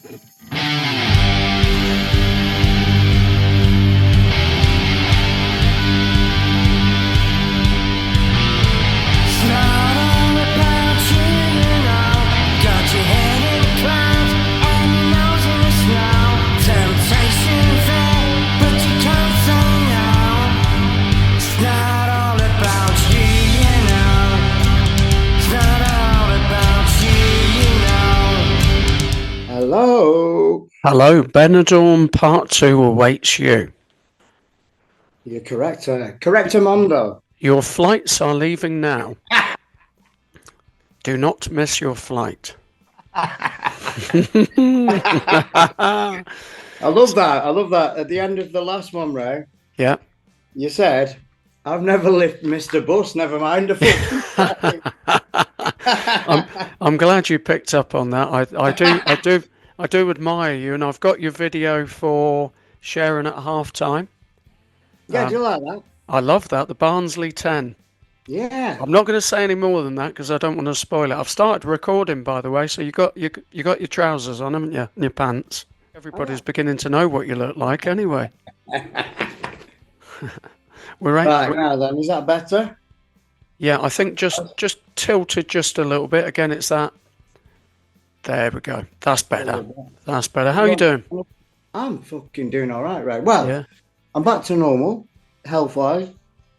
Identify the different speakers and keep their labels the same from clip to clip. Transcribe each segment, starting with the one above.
Speaker 1: Hello.
Speaker 2: Hello, Benidorm Part 2 awaits you.
Speaker 1: You're correct. Correctamundo.
Speaker 2: Your flights are leaving now. Do not miss your flight.
Speaker 1: I love that. I love that. At the end of the last one, Ray,
Speaker 2: Yeah.
Speaker 1: you said, I've never missed a bus, never mind a fucking
Speaker 2: I'm glad you picked up on that. I do admire you, and I've got your video for sharing at half-time.
Speaker 1: Yeah, do you like that?
Speaker 2: I love that, the Barnsley 10.
Speaker 1: Yeah.
Speaker 2: I'm not going to say any more than that because I don't want to spoil it. I've started recording, by the way, so you got your trousers on, haven't you? And your pants. Everybody's beginning to know what you look like anyway.
Speaker 1: Right now then, is that better?
Speaker 2: Yeah, I think just tilted just a little bit. Again, it's that. There we go. That's better. That's better. How are you doing?
Speaker 1: I'm fucking doing all right, right? Well,
Speaker 2: yeah.
Speaker 1: I'm back to normal, health-wise.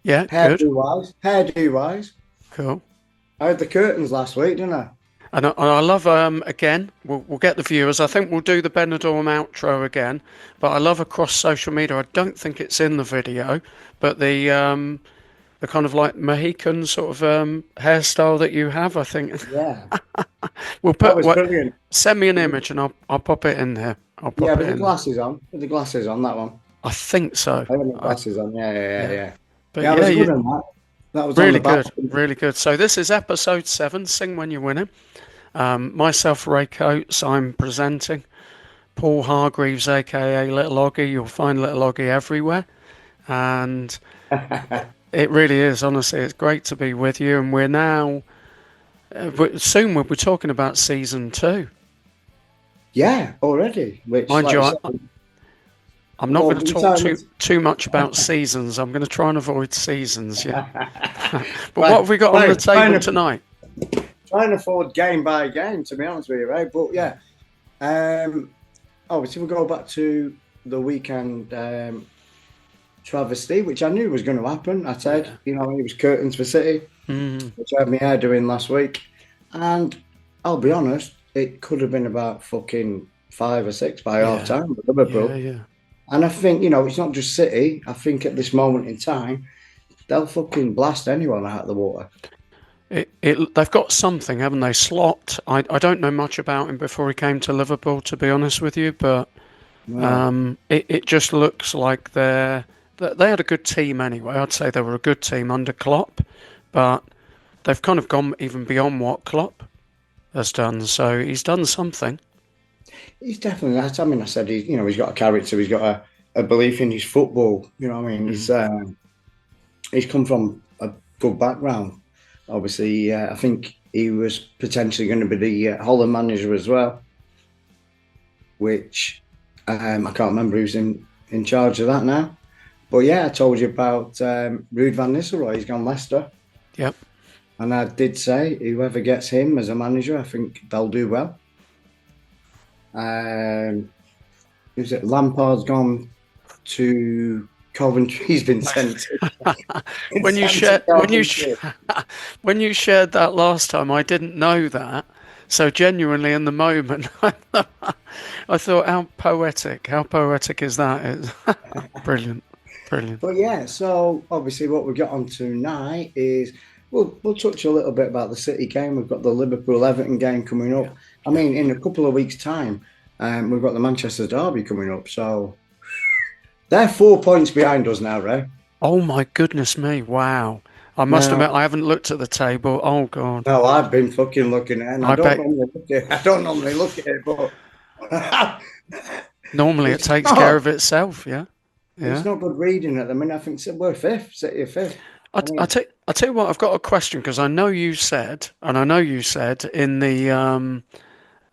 Speaker 2: Yeah, good.
Speaker 1: Hairdo-wise.
Speaker 2: Cool.
Speaker 1: I had the curtains last week, didn't I?
Speaker 2: And I love, again, we'll get the viewers. I think we'll do the Benidorm outro again. But I love across social media. I don't think it's in the video, but the kind of like Mohican sort of hairstyle that you have, I think.
Speaker 1: Yeah.
Speaker 2: We'll
Speaker 1: that was brilliant.
Speaker 2: Send me an image and I'll pop it in there.
Speaker 1: With the glasses on. With the glasses on, that one.
Speaker 2: I think so.
Speaker 1: I had my glasses on. Yeah.
Speaker 2: But
Speaker 1: yeah, I was good on that. That was
Speaker 2: really good. Really good. So this is episode 7. Sing when you're winning. Myself, Ray Coates. I'm presenting. Paul Hargreaves, aka Little Oggy. You'll find Little Oggy everywhere, and it really is. Honestly, it's great to be with you. And we're now soon we'll be talking about season 2.
Speaker 1: Yeah, already. Which,
Speaker 2: mind you, I'm not going to talk too much about seasons. I'm going to try and avoid seasons. Yeah. But what have we got on the table tonight?
Speaker 1: Trying to forward game by game, to be honest with you, right? But yeah, obviously we'll go back to the weekend travesty, which I knew was going to happen. I said, it was curtains for City, which I had my hair doing last week, and I'll be honest, it could have been about fucking 5 or 6 by half time with Liverpool. Yeah. And I think, it's not just City. I think at this moment in time, they'll fucking blast anyone out of the water.
Speaker 2: They've got something, haven't they? Slot, I don't know much about him before he came to Liverpool, to be honest with you, but it just looks like they had a good team anyway. I'd say they were a good team under Klopp, but they've kind of gone even beyond what Klopp has done. So he's done something.
Speaker 1: He's definitely that. I mean, I said he's got a character. He's got a belief in his football. You know what I mean? He's come from a good background. Obviously, I think he was potentially going to be the Holland manager as well, which I can't remember who's in charge of that now. But yeah, I told you about Ruud van Nistelrooy. He's gone Leicester.
Speaker 2: Yep.
Speaker 1: And I did say whoever gets him as a manager, I think they'll do well. Who's it? Lampard's gone to Coventry. He's been sent to.
Speaker 2: when you shared that last time, I didn't know that. So genuinely, in the moment, I thought, how poetic is that? Brilliant.
Speaker 1: But yeah, so obviously, what we've got on tonight is we'll touch a little bit about the City game. We've got the Liverpool-Everton game coming up. Yeah. I mean, in a couple of weeks' time, we've got the Manchester Derby coming up. So they're 4 points behind us now, Ray.
Speaker 2: Oh my goodness me! Wow. I must admit, I haven't looked at the table. Oh God.
Speaker 1: No, I've been fucking looking at it. And I don't normally look at it, but
Speaker 2: normally it takes care of itself. Yeah.
Speaker 1: It's not good reading at the minute. I think we're 5th, City are 5th.
Speaker 2: I tell you what, I've got a question because I know you said in the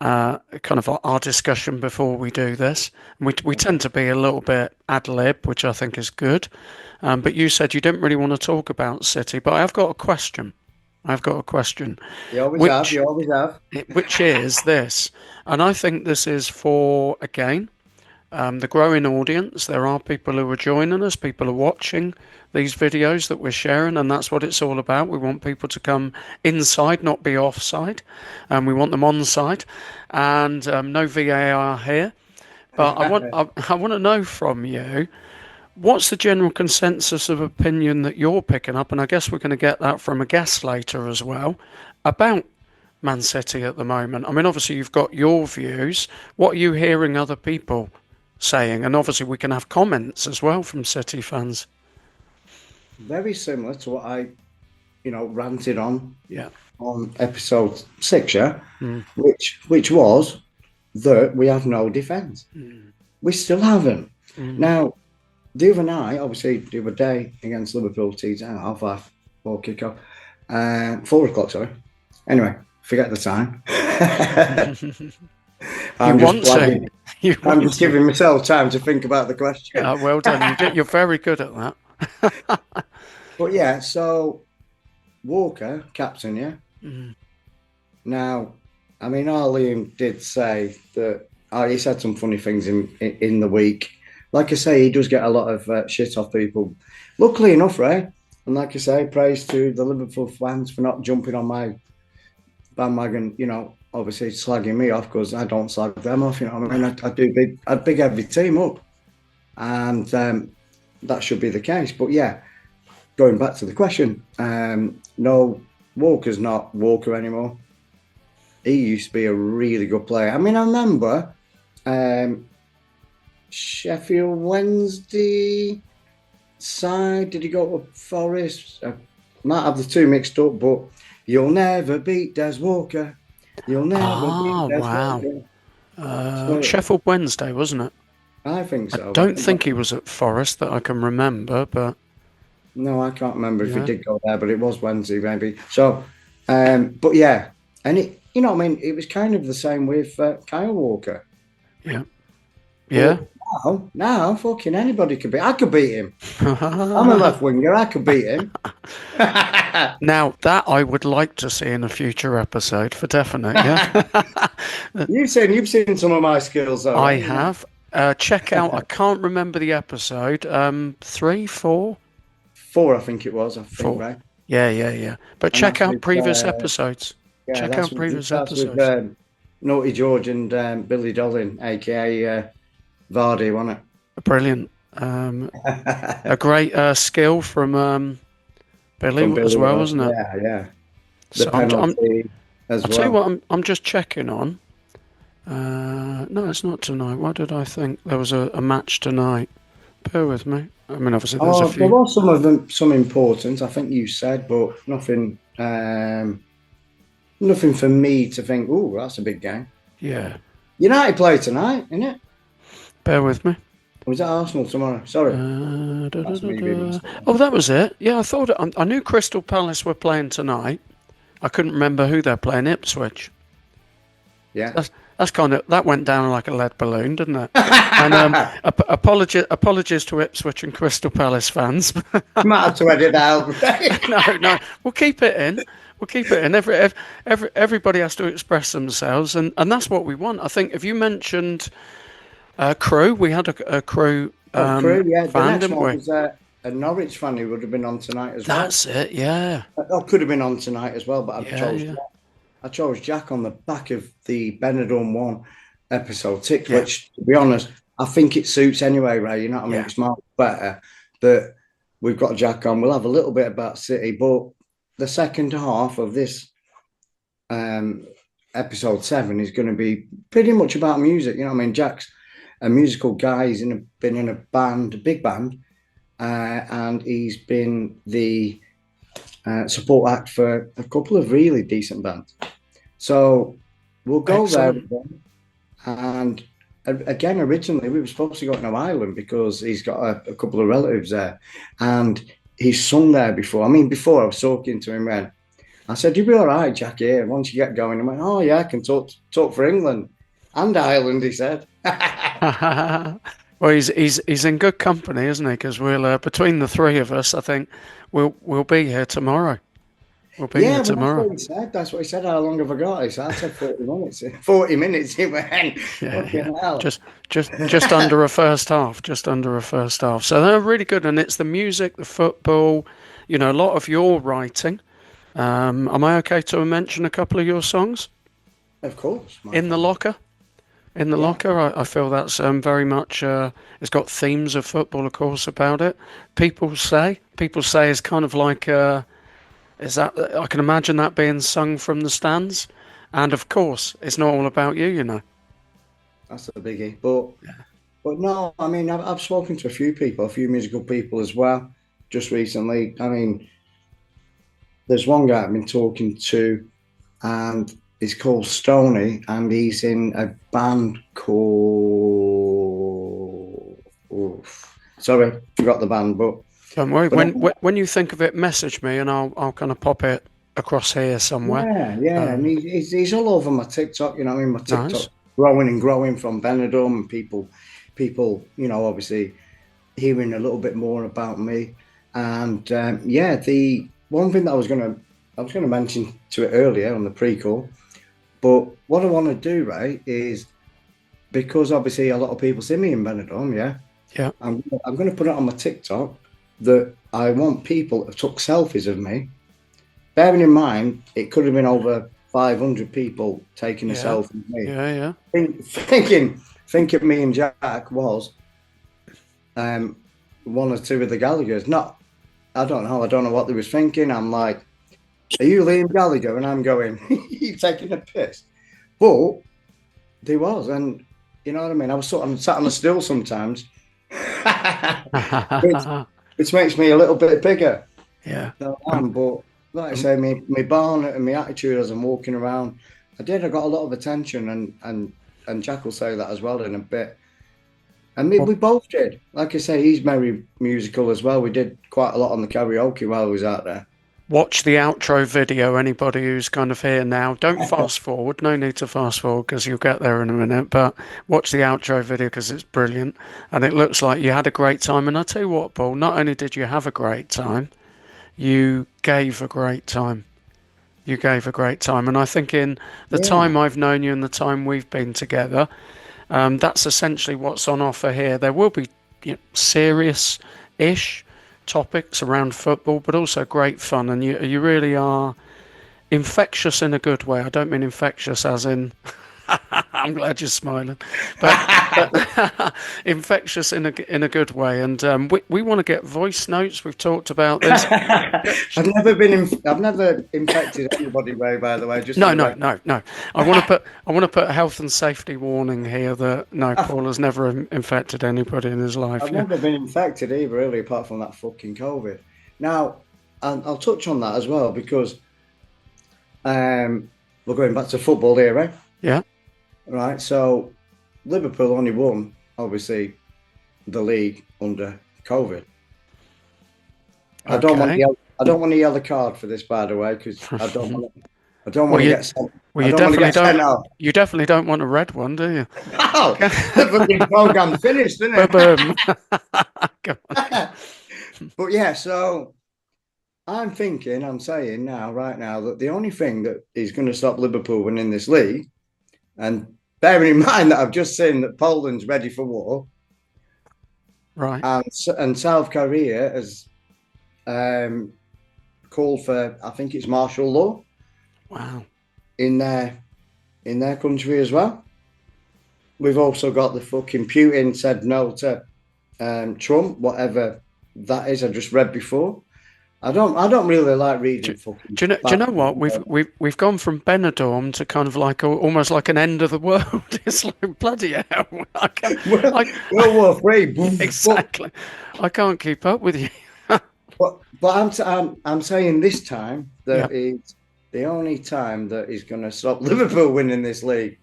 Speaker 2: kind of our discussion before we do this. We tend to be a little bit ad lib, which I think is good. But you said you didn't really want to talk about City, but I've got a question.
Speaker 1: You always have.
Speaker 2: Which is this, and I think this is for, again, the growing audience. There are people who are joining us, people are watching these videos that we're sharing, and that's what it's all about. We want people to come inside, not be offside, and we want them onside, and no VAR here. But I want to know from you, what's the general consensus of opinion that you're picking up? And I guess we're going to get that from a guest later as well, about Man City at the moment. I mean, obviously you've got your views. What are you hearing other people saying? And obviously we can have comments as well from City fans.
Speaker 1: Very similar to what I, ranted on.
Speaker 2: Yeah.
Speaker 1: On episode 6, which was that we have no defence. We still haven't. Now, the other night, obviously, the other day against Liverpool, teams at 4:30 kickoff, 4 o'clock. Sorry. Anyway, forget the time. I'm just giving myself time to think about the question.
Speaker 2: Well done. You're very good at that.
Speaker 1: But yeah, so Walker, captain, yeah. Now, I mean, Liam did say that he said some funny things in the week. Like I say, he does get a lot of shit off people. Luckily enough, Ray, and like I say, praise to the Liverpool fans for not jumping on my bandwagon, obviously slagging me off, because I don't slag them off, I mean, I'd big every team up. And that should be the case. But yeah, going back to the question, no, Walker's not Walker anymore. He used to be a really good player. I mean, I remember Sheffield Wednesday side. Did he go to Forest? I might have the two mixed up, but you'll never beat Des Walker. You'll never beat Des Walker.
Speaker 2: So, Sheffield Wednesday, wasn't it?
Speaker 1: I think so.
Speaker 2: I don't think he was at Forest that I can remember, but...
Speaker 1: No, I can't remember if he did go there, but it was Wednesday, maybe. So, but yeah, and it, I mean, it was kind of the same with Kyle Walker.
Speaker 2: Yeah. Yeah.
Speaker 1: Now, fucking anybody could beat. I could beat him. I'm a left winger. I could beat him.
Speaker 2: Now that I would like to see in a future episode for definite. Yeah.
Speaker 1: You've seen some of my skills, though.
Speaker 2: I have. Check out. I can't remember the episode. 3, 4.
Speaker 1: 4, I think it was. 4. Right?
Speaker 2: Yeah. But check out previous episodes.
Speaker 1: Yeah,
Speaker 2: check out previous episodes.
Speaker 1: With, Naughty George and Billy Dolan, aka Vardy, wasn't it?
Speaker 2: Brilliant. A great skill from Billy as well, wasn't it?
Speaker 1: Yeah.
Speaker 2: The
Speaker 1: penalty as well.
Speaker 2: I'll tell you what, I'm just checking on. No, it's not tonight. Why did I think there was a match tonight? Bear with me. I mean, obviously there's a few.
Speaker 1: There was some of them, some important, I think you said, but nothing for me to think, oh, that's a big game.
Speaker 2: Yeah.
Speaker 1: United play tonight, isn't it?
Speaker 2: Bear with me.
Speaker 1: Or was that Arsenal tomorrow? Sorry.
Speaker 2: Oh, that was it. Yeah, I thought I knew Crystal Palace were playing tonight. I couldn't remember who they're playing. Ipswich.
Speaker 1: Yeah.
Speaker 2: That's that went down like a lead balloon, didn't it? And apologies to Ipswich and Crystal Palace fans.
Speaker 1: Might have to edit out.
Speaker 2: No, we'll keep it in. Everybody has to express themselves, and that's what we want. I think if you mentioned Crew, we had a Crew
Speaker 1: Crew, yeah.
Speaker 2: fan,
Speaker 1: The next
Speaker 2: didn't
Speaker 1: one
Speaker 2: we?
Speaker 1: was a Norwich fan who would have been on tonight as well.
Speaker 2: That's it, yeah.
Speaker 1: Or could have been on tonight as well, but I chose Jack on the back of the Benidorm 1 episode 6, which, to be honest, I think it suits anyway, Ray. You know what I mean? It's much better that we've got Jack on. We'll have a little bit about City, but the second half of this episode 7 is going to be pretty much about music. You know what I mean? Jack's a musical guy. He's been in a band, a big band, and he's been the support act for a couple of really decent bands. So we'll go Excellent. There with him. And again, originally we were supposed to go to Ireland because he's got a couple of relatives there, and he's sung there before. I mean, before I was talking to him when I said, "You'll be all right, Jackie. Here, once you get going." I went, "Oh yeah, I can talk for England and Ireland." He said.
Speaker 2: Well, he's in good company, isn't he? Because we'll between the three of us, I think we'll be here tomorrow. We'll be here
Speaker 1: Yeah, well, that's
Speaker 2: tomorrow.
Speaker 1: what he said. That's what he said. How long have I got? He said, I said 40 minutes. 40 minutes. He went,
Speaker 2: Yeah, yeah.
Speaker 1: fucking hell.
Speaker 2: Just under a first half. Just under a first half. So they're really good, and it's the music, the football. You know, a lot of your writing. Am I okay to mention a couple of your songs?
Speaker 1: Of course, my
Speaker 2: In the
Speaker 1: friend.
Speaker 2: Locker? In the
Speaker 1: Yeah.
Speaker 2: Locker, I feel that's very much, it's got themes of football, of course, about it. People say it's kind of like, is that, I can imagine that being sung from the stands. And of course, it's not all about you, you know.
Speaker 1: That's a biggie. But no, I mean, I've spoken to a few people, a few musical people as well, just recently. I mean, there's one guy I've been talking to, and he's called Stony, and he's in a band called. Oof. Sorry, forgot the band, but
Speaker 2: Don't worry.
Speaker 1: but
Speaker 2: When you think of it, message me and I'll kind of pop it across here somewhere.
Speaker 1: yeah, and he's all over my TikTok. You know, what I mean, my
Speaker 2: Nice.
Speaker 1: TikTok growing and growing from Benidorm, and people, you know, obviously hearing a little bit more about me. And yeah, the one thing that I was gonna mention to it earlier on the pre-call, but what I want to do, right, is because obviously a lot of people see me in Benidorm, yeah,
Speaker 2: Yeah.
Speaker 1: I'm gonna put it on my TikTok that I want people that took selfies of me. Bearing in mind, it could have been over 500 people taking a
Speaker 2: Yeah.
Speaker 1: selfie of me.
Speaker 2: Yeah. Yeah.
Speaker 1: Thinking me and Jack was um, one or two of the Gallaghers. Not, I don't know. I don't know what they was thinking. I'm like, "Are you Liam Gallagher?" And I'm going, "You taking a piss?" But they was, and you know what I mean. I was sort of sat on the still sometimes, which, which makes me a little bit bigger.
Speaker 2: Yeah.
Speaker 1: So I
Speaker 2: Um,
Speaker 1: am, but like I
Speaker 2: um,
Speaker 1: say, my barn and my attitude as I'm walking around, I got a lot of attention, and Jack will say that as well in a bit. And we both did. Like I say, he's very musical as well. We did quite a lot on the karaoke while we was out there.
Speaker 2: Watch the outro video, anybody who's kind of here now. Don't fast forward. No need to fast forward because you'll get there in a minute. But watch the outro video because it's brilliant. And it looks like you had a great time. And I tell you what, Paul, not only did you have a great time, you gave a great time. You gave a great time. And I think in the
Speaker 1: Yeah,
Speaker 2: time I've known you and the time we've been together, that's essentially what's on offer here. There will be, you know, serious-ish topics around football, but also great fun, and you really are infectious in a good way. I don't mean infectious as in I'm glad you're smiling, but infectious in a good way. And we want to get voice notes. We've talked about this.
Speaker 1: I've never infected anybody, Ray. By the way, just for
Speaker 2: No,
Speaker 1: the
Speaker 2: no,
Speaker 1: record.
Speaker 2: no, no. I want to put a health and safety warning here that no, Paul has never infected anybody in his life.
Speaker 1: I've
Speaker 2: Yeah,
Speaker 1: never been infected either, really, apart from that fucking COVID. Now, I'll touch on that as well because we're going back to football here, right?
Speaker 2: yeah.
Speaker 1: Right. So Liverpool only won, obviously, the league under COVID.
Speaker 2: Okay.
Speaker 1: I don't want a yellow card for this, by the way, because I don't want
Speaker 2: Well,
Speaker 1: to
Speaker 2: you
Speaker 1: get sent.
Speaker 2: well
Speaker 1: I
Speaker 2: you
Speaker 1: don't want to
Speaker 2: definitely
Speaker 1: get
Speaker 2: don't.
Speaker 1: sent off.
Speaker 2: You definitely don't want a red one, do you?
Speaker 1: Oh, the fucking program's finished, isn't
Speaker 2: Boom. Come on.
Speaker 1: it? But yeah, so I'm saying now, right now, that the only thing that is going to stop Liverpool winning this league, and bearing in mind that I've just seen that Poland's ready for war,
Speaker 2: Right.
Speaker 1: and South Korea has um, called for, I think it's martial law
Speaker 2: Wow.
Speaker 1: in their country as well. We've also got the fucking Putin said no to Trump, whatever that is. I just read before. I don't really like reading fucking.
Speaker 2: Do you know what we've gone from Benidorm to kind of like almost like an end of the world. It's like bloody hell. I can't, I,
Speaker 1: World War Three,
Speaker 2: exactly. I can't keep up with you.
Speaker 1: but I'm saying this time
Speaker 2: Yeah.
Speaker 1: that is the only time that is going to stop Liverpool winning this league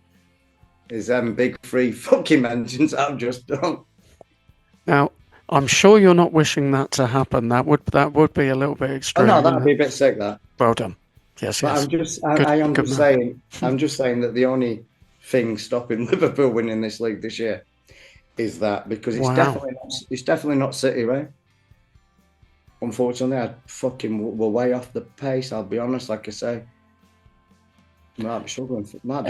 Speaker 1: is them big three fucking mentions I've just done.
Speaker 2: Now, I'm sure you're not wishing that to happen. That would be a little bit
Speaker 1: Oh
Speaker 2: extreme,
Speaker 1: no,
Speaker 2: wouldn't
Speaker 1: that'd
Speaker 2: it?
Speaker 1: be a bit sick. That
Speaker 2: Well done. Yes,
Speaker 1: But
Speaker 2: yes.
Speaker 1: I am
Speaker 2: Good
Speaker 1: just
Speaker 2: man.
Speaker 1: saying, I'm just saying that the only thing stopping Liverpool winning this league this year is that because
Speaker 2: Wow.
Speaker 1: it's definitely not City, right? Unfortunately, we're way off the pace. I'll be honest, like I say, might be
Speaker 2: Ev-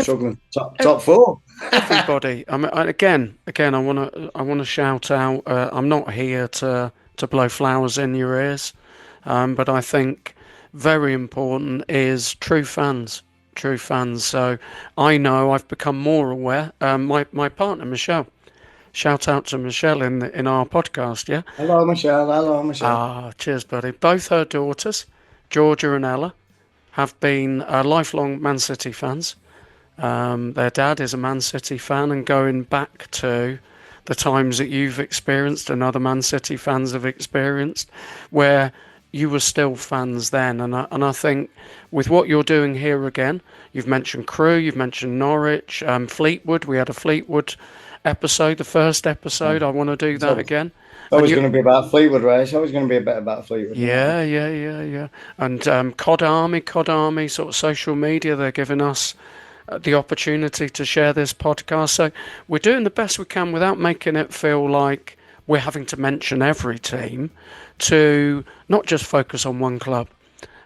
Speaker 1: struggling
Speaker 2: ev-
Speaker 1: top four.
Speaker 2: Everybody. I mean, again, I want to shout out. I'm not here to blow flowers in your ears, but I think very important is true fans. True fans. So I know I've become more aware. My partner Michelle. Shout out to Michelle in our podcast. Yeah.
Speaker 1: Hello, Michelle. Hello, Michelle.
Speaker 2: Ah, cheers, buddy. Both her daughters, Georgia and Ella, have been lifelong Man City fans. Their dad is a Man City fan, and going back to the times that you've experienced and other Man City fans have experienced, where you were still fans then. And I think with what you're doing here again, you've mentioned Crewe, you've mentioned Norwich, Fleetwood. We had a Fleetwood episode, the first episode. I want to do that
Speaker 1: So
Speaker 2: again.
Speaker 1: it's
Speaker 2: And
Speaker 1: always
Speaker 2: you,
Speaker 1: going to be about Fleetwood, right? It's always going to be a bit about Fleetwood, you know.
Speaker 2: yeah. And Cod Army, sort of social media, they're giving us the opportunity to share this podcast. So we're doing the best we can without making it feel like we're having to mention every team, to not just focus on one club.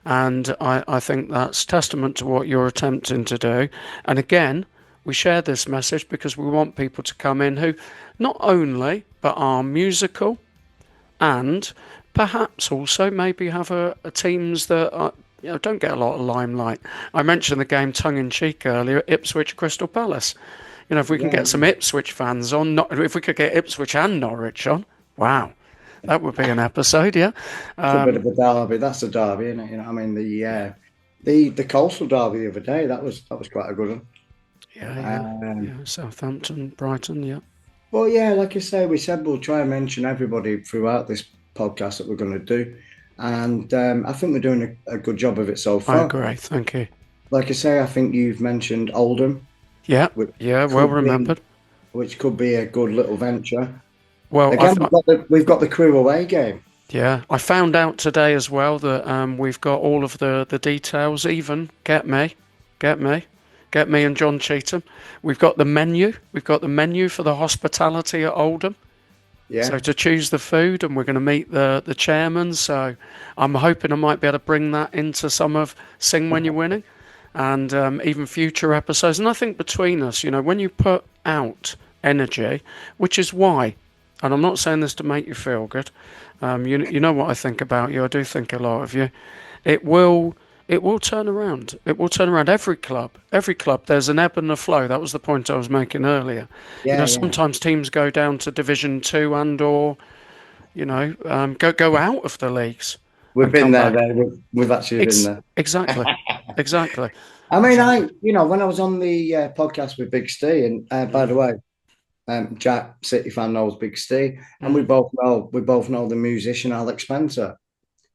Speaker 2: And I think that's testament to what you're attempting to do. And again, we share this message because we want people to come in who not only but are musical and perhaps also maybe have a teams that are, don't get a lot of limelight. I mentioned the game tongue in cheek earlier, Ipswich Crystal Palace. If we can
Speaker 1: Yeah,
Speaker 2: get some Ipswich fans on, not if we could get Ipswich and Norwich on, wow, that would be an episode, yeah.
Speaker 1: it's a bit of a derby. That's a derby, isn't it? You know, I mean the coastal derby the other day. That was quite a good one.
Speaker 2: Yeah. Southampton, Brighton, yeah.
Speaker 1: Well, yeah, like I say, we said we'll try and mention everybody throughout this podcast that we're going to do, and I think we're doing a good job of it so
Speaker 2: I
Speaker 1: far.
Speaker 2: agree, thank you.
Speaker 1: Like I say, I think you've mentioned Oldham.
Speaker 2: Yeah,
Speaker 1: which
Speaker 2: well remembered.
Speaker 1: which could be a good little venture.
Speaker 2: Well,
Speaker 1: Again, we've got the Crewe away game.
Speaker 2: yeah, I found out today as well that we've got all of the details. Even get me and John Cheetham. We've got the menu. We've got the menu for the hospitality at Oldham.
Speaker 1: Yeah.
Speaker 2: So to choose the food, and we're going to meet the chairman. So I'm hoping I might be able to bring that into some of Sing When You're Winning, and even future episodes. And I think between us, when you put out energy, which is why, and I'm not saying this to make you feel good, you know what I think about you. I do think a lot of you. It will turn around. It will turn around every club. Every club, there's an ebb and a flow. That was the point I was making earlier.
Speaker 1: Yeah,
Speaker 2: Sometimes teams go down to Division 2 and or, go out of the leagues.
Speaker 1: we've
Speaker 2: And
Speaker 1: been
Speaker 2: come
Speaker 1: there.
Speaker 2: back.
Speaker 1: We've actually been there.
Speaker 2: Exactly. Exactly.
Speaker 1: I mean,
Speaker 2: Exactly.
Speaker 1: when I was on the podcast with Big Steve, and by the way, Jack, City fan, knows Big Steve, and we both know the musician Alex Spencer.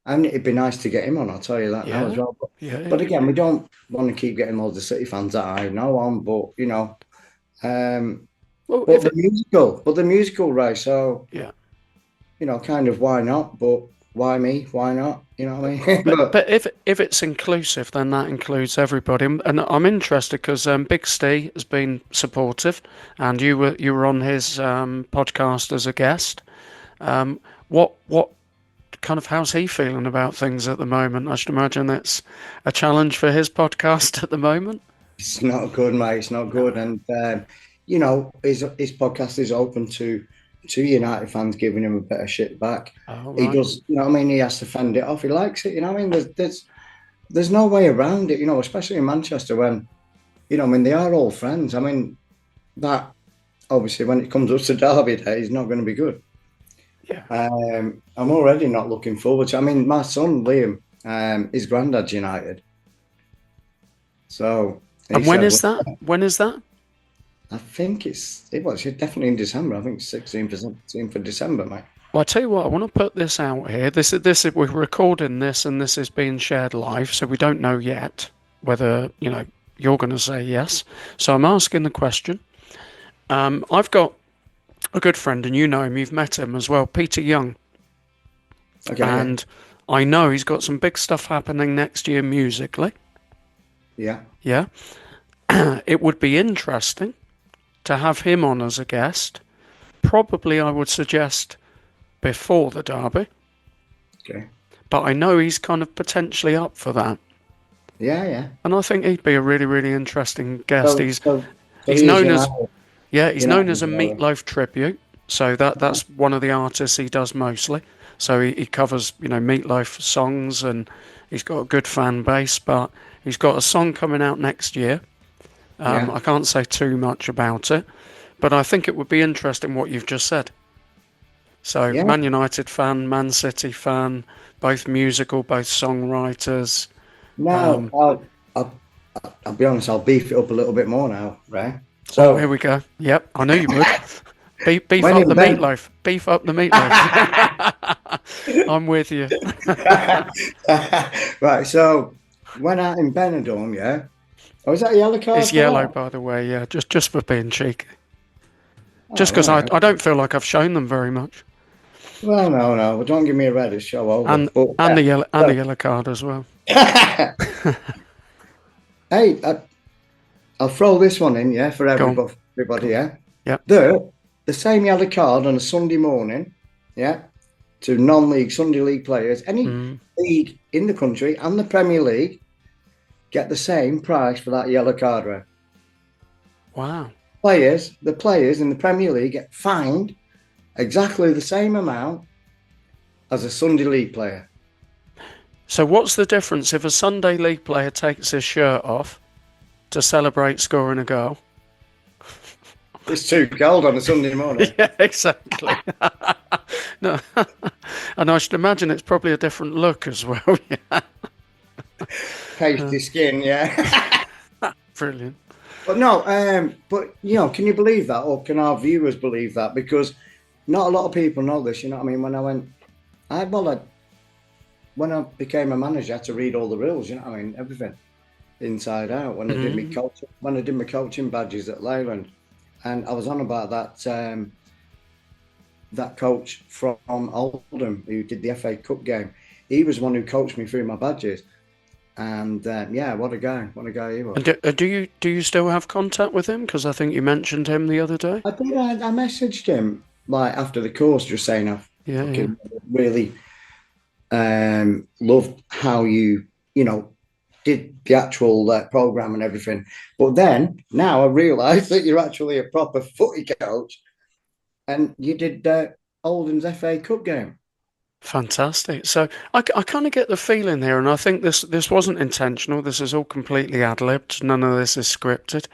Speaker 1: And it'd be nice to get him on, I'll tell you that now as well. But again, we don't want to keep getting loads of City fans that I know on, but
Speaker 2: Well,
Speaker 1: but the musical, right? So
Speaker 2: yeah.
Speaker 1: Kind of why not? But why me? Why not? You know what I mean?
Speaker 2: But if it's inclusive, then that includes everybody. And I'm interested because Big Steve has been supportive, and you were on his podcast as a guest. What kind of, how's he feeling about things at the moment? I should imagine it's a challenge for his podcast at the moment.
Speaker 1: It's not good, mate. It's not good, and his podcast is open to United fans giving him a bit of shit back.
Speaker 2: Oh,
Speaker 1: He
Speaker 2: right.
Speaker 1: does, you know what I mean? He has to fend it off. He likes it, you know what I mean? There's no way around it, especially in Manchester when, I mean, they are all friends. I mean, that obviously when it comes up to Derby Day, is not going to be good.
Speaker 2: Yeah.
Speaker 1: I'm already not looking forward to. I mean, my son Liam, his granddad's United, so.
Speaker 2: And when is that? When is that?
Speaker 1: I think it's definitely in December. I think it's 16th or 17th of December, mate.
Speaker 2: Well, I tell you what, I want to put this out here. This is we're recording this, and this is being shared live, so we don't know yet whether you're going to say yes. So I'm asking the question. I've got a good friend, and you know him. You've met him as well, Peter Young.
Speaker 1: Okay.
Speaker 2: And I know he's got some big stuff happening next year musically.
Speaker 1: Yeah.
Speaker 2: Yeah. It would be interesting to have him on as a guest. Probably, I would suggest before the derby.
Speaker 1: Okay.
Speaker 2: But I know he's kind of potentially up for that.
Speaker 1: Yeah, yeah.
Speaker 2: And I think he'd be a really, really interesting guest.
Speaker 1: So, so, so
Speaker 2: He's
Speaker 1: he is
Speaker 2: known as
Speaker 1: United.
Speaker 2: he's known as a
Speaker 1: United.
Speaker 2: Meatloaf tribute. So that's one of the artists he does mostly. So he covers, Meatloaf songs, and he's got a good fan base. But he's got a song coming out next year.
Speaker 1: Yeah.
Speaker 2: I can't say too much about it, but I think it would be interesting what you've just said. So
Speaker 1: Yeah.
Speaker 2: Man United fan, Man City fan, both musical, both songwriters.
Speaker 1: Now, I'll be honest. I'll beef it up a little bit more now, right?
Speaker 2: Oh,
Speaker 1: So
Speaker 2: here we go. Yep, I knew you would. Beef
Speaker 1: when
Speaker 2: up
Speaker 1: in
Speaker 2: the
Speaker 1: Ben,
Speaker 2: meatloaf. Beef up the meatloaf. I'm with you.
Speaker 1: right. So when out in Benidorm, yeah. Oh, is that a yellow card
Speaker 2: It's
Speaker 1: for
Speaker 2: yellow,
Speaker 1: that?
Speaker 2: by the way. Yeah, just for being cheeky.
Speaker 1: Oh,
Speaker 2: Just because I
Speaker 1: right.
Speaker 2: don't feel like I've shown them very much.
Speaker 1: Well, no, no. Well, don't give me a red. It's show over.
Speaker 2: And
Speaker 1: But
Speaker 2: and the yellow and the
Speaker 1: so,
Speaker 2: yellow card as well.
Speaker 1: hey, I'll throw this one in, yeah, for
Speaker 2: Go on.
Speaker 1: everybody, yeah.
Speaker 2: Yep.
Speaker 1: The same yellow card on a Sunday morning, yeah, to non-league Sunday league players, any league in the country and the Premier League get the same price for that yellow card, right?
Speaker 2: Wow.
Speaker 1: The players in the Premier League get fined exactly the same amount as a Sunday league player.
Speaker 2: So what's the difference if a Sunday league player takes his shirt off to celebrate scoring a goal?
Speaker 1: It's too cold on a Sunday morning.
Speaker 2: Yeah, exactly. No, and I should imagine it's probably a different look as well. Yeah,
Speaker 1: Pasty skin, yeah.
Speaker 2: brilliant.
Speaker 1: But no, but can you believe that, or can our viewers believe that? Because not a lot of people know this. You know what I mean? When I became a manager, I had to read all the rules. You know what I mean? Everything inside out. When I did my coaching badges at Leyland, and I was on about that that coach from Oldham who did the FA Cup game. He was one who coached me through my badges. And what a guy he was.
Speaker 2: And do you still have contact with him? Because I think you mentioned him the other day.
Speaker 1: I did. I messaged him like after the course, just saying I fucking really loved how you did the actual program and everything. But then now I realise that you're actually a proper footy coach, and you did Oldham's FA Cup game.
Speaker 2: Fantastic. So I kind of get the feeling here, and I think this wasn't intentional. This is all completely ad-libbed. None of this is scripted.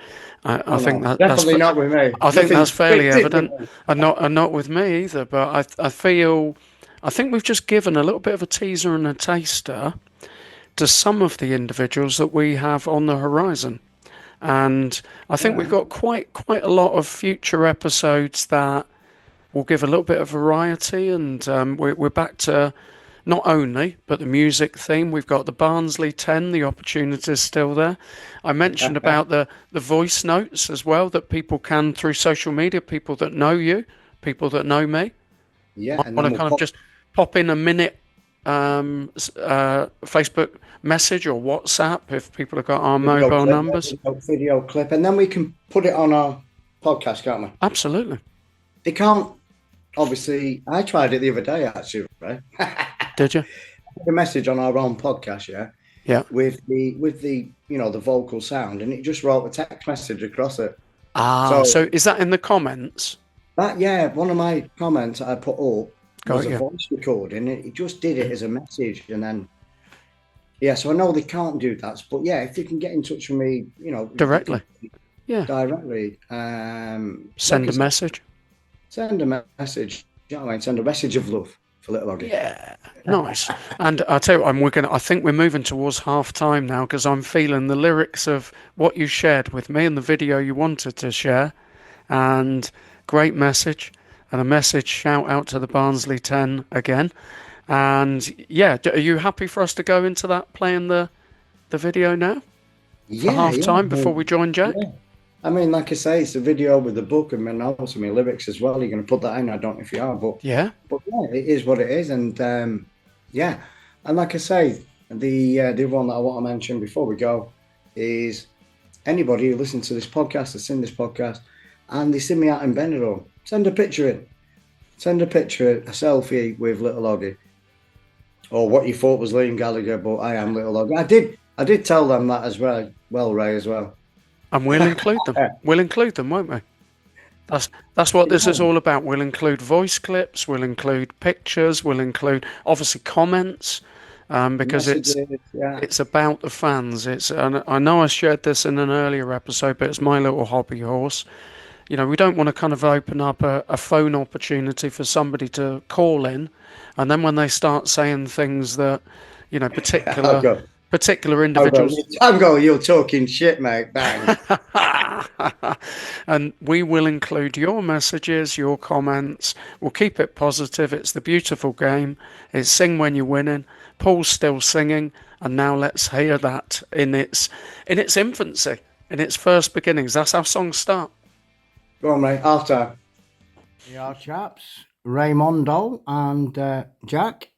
Speaker 2: I think
Speaker 1: that's definitely not with me.
Speaker 2: I think that's fairly evident, and not with me either. But I think we've just given a little bit of a teaser and a taster to some of the individuals that we have on the horizon, and I think we've got quite a lot of future episodes that we'll give a little bit of variety, and we're back to not only but the music theme. We've got the Barnsley 10, the opportunity is still there. I mentioned about the voice notes as well, that people can, through social media, people that know you, people that know me.
Speaker 1: Yeah,
Speaker 2: I want to kind of just pop in a minute Facebook message or WhatsApp if people have got our mobile numbers.
Speaker 1: Video clip, and then we can put it on our podcast, can't we?
Speaker 2: Absolutely.
Speaker 1: They can't. Obviously, I tried it the other day, actually, right?
Speaker 2: Did you?
Speaker 1: A message on our own podcast, yeah?
Speaker 2: Yeah.
Speaker 1: With the the vocal sound, and it just wrote a text message across it.
Speaker 2: So is that in the comments?
Speaker 1: One of my comments I put up was a voice recording. It just did it as a message, and then so I know they can't do that, but if they can get in touch with me,
Speaker 2: directly.
Speaker 1: Directly.
Speaker 2: Send a message.
Speaker 1: Send a message. You know what I mean? Send a message of love for little Oggy.
Speaker 2: Yeah, nice. And I'll tell you, I think we're moving towards half time now, because I'm feeling the lyrics of what you shared with me and the video you wanted to share. And great message, and a message shout out to the Barnsley 10 again. And are you happy for us to go into that, playing the video now? For half time before we join Jack?
Speaker 1: Yeah. I mean, like I say, it's a video with the book and my notes and my lyrics as well. You're going to put that in? I don't know if you are, but it is what it is. And and like I say, the one that I want to mention before we go is anybody who listens to this podcast, has seen this podcast, and they see me out in Benidorm, send a picture in. Send a picture, a selfie with Little Oggy. Or what you thought was Liam Gallagher, but I am Little Oggy. I did tell them that as well, Ray, as well.
Speaker 2: And we'll include them. We'll include them, won't we? That's what this is all about. We'll include voice clips, we'll include pictures, we'll include, obviously, comments, because it's about the fans. And I know I shared this in an earlier episode, but it's my little hobby horse. You know, we don't want to kind of open up a phone opportunity for somebody to call in, and then when they start saying things that, you know, particular individuals.
Speaker 1: Tango, you're talking shit, mate. Bang.
Speaker 2: And we will include your messages, your comments. We'll keep it positive. It's the beautiful game. It's sing when you're winning. Paul's still singing, and now let's hear that in its infancy, in its first beginnings. That's how songs start.
Speaker 1: Go on, mate. After. We are chaps. Raymondo and Jack.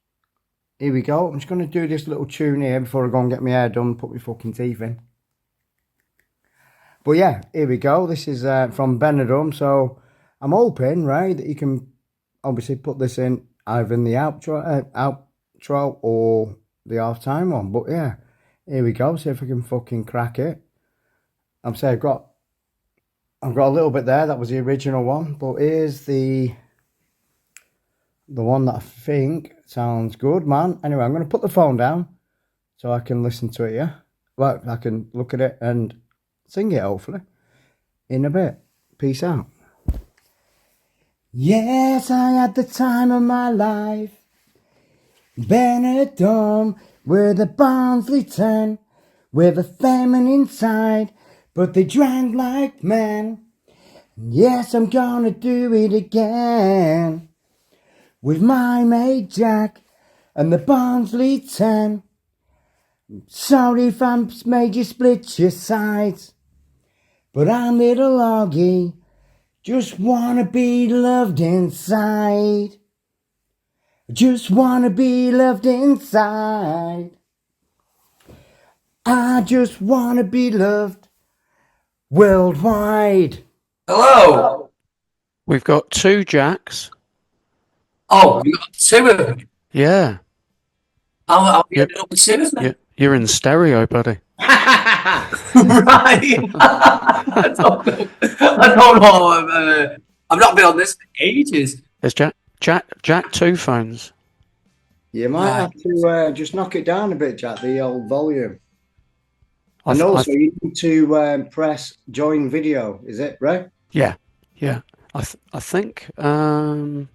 Speaker 1: Here we go. I'm just going to do this little tune here before I go and get my hair done, put my fucking teeth in. But yeah, here we go. This is from Benidorm. So I'm hoping, right, that you can obviously put this in either in the outro or the half-time one. But yeah, here we go. See if I can fucking crack it. I'm saying I've got a little bit there. That was the original one. But here's the one that I think sounds good, man. Anyway, I'm going to put the phone down so I can listen to it, yeah? Well, I can look at it and sing it, hopefully, in a bit. Peace out. Yes, I had the time of my life. Benidorm, with a Barnsley 10, with a feminine side, but they drank like men. Yes, I'm gonna do it again. With my mate Jack and the Barnsley 10. Sorry if I made you split your sides, but I'm Little Oggy, just wanna be loved inside. Just wanna be loved inside. I just wanna be loved worldwide.
Speaker 3: Hello.
Speaker 2: We've got 2 Jacks.
Speaker 3: Oh, you got 2 of them?
Speaker 2: Yeah.
Speaker 3: I'll be ended up with 2 of them.
Speaker 2: You're in stereo, buddy.
Speaker 3: Right. I don't know. I've not been on this for ages.
Speaker 2: There's Jack 2 phones.
Speaker 1: You might have to just knock it down a bit, Jack, the old volume. And also, you need to press join video. Is it, right?
Speaker 2: Yeah. I think I'm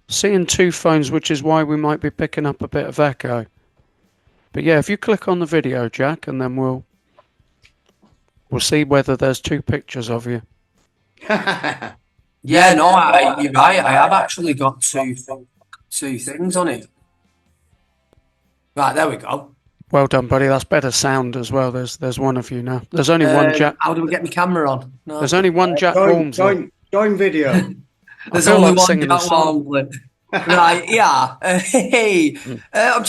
Speaker 2: seeing 2 phones, which is why we might be picking up a bit of echo. But yeah, if you click on the video, Jack, and then we'll see whether there's 2 pictures of you.
Speaker 3: Yeah, no, you're right. I have actually got 2 things on it. Right, there we go.
Speaker 2: Well done, buddy. That's better sound as well. There's one of you now. There's only one Jack.
Speaker 3: How do we get my camera on? No.
Speaker 2: There's only one Jack Holmes.
Speaker 1: Join video.
Speaker 3: There's only one Jack Holmes. Right, yeah. Hey, how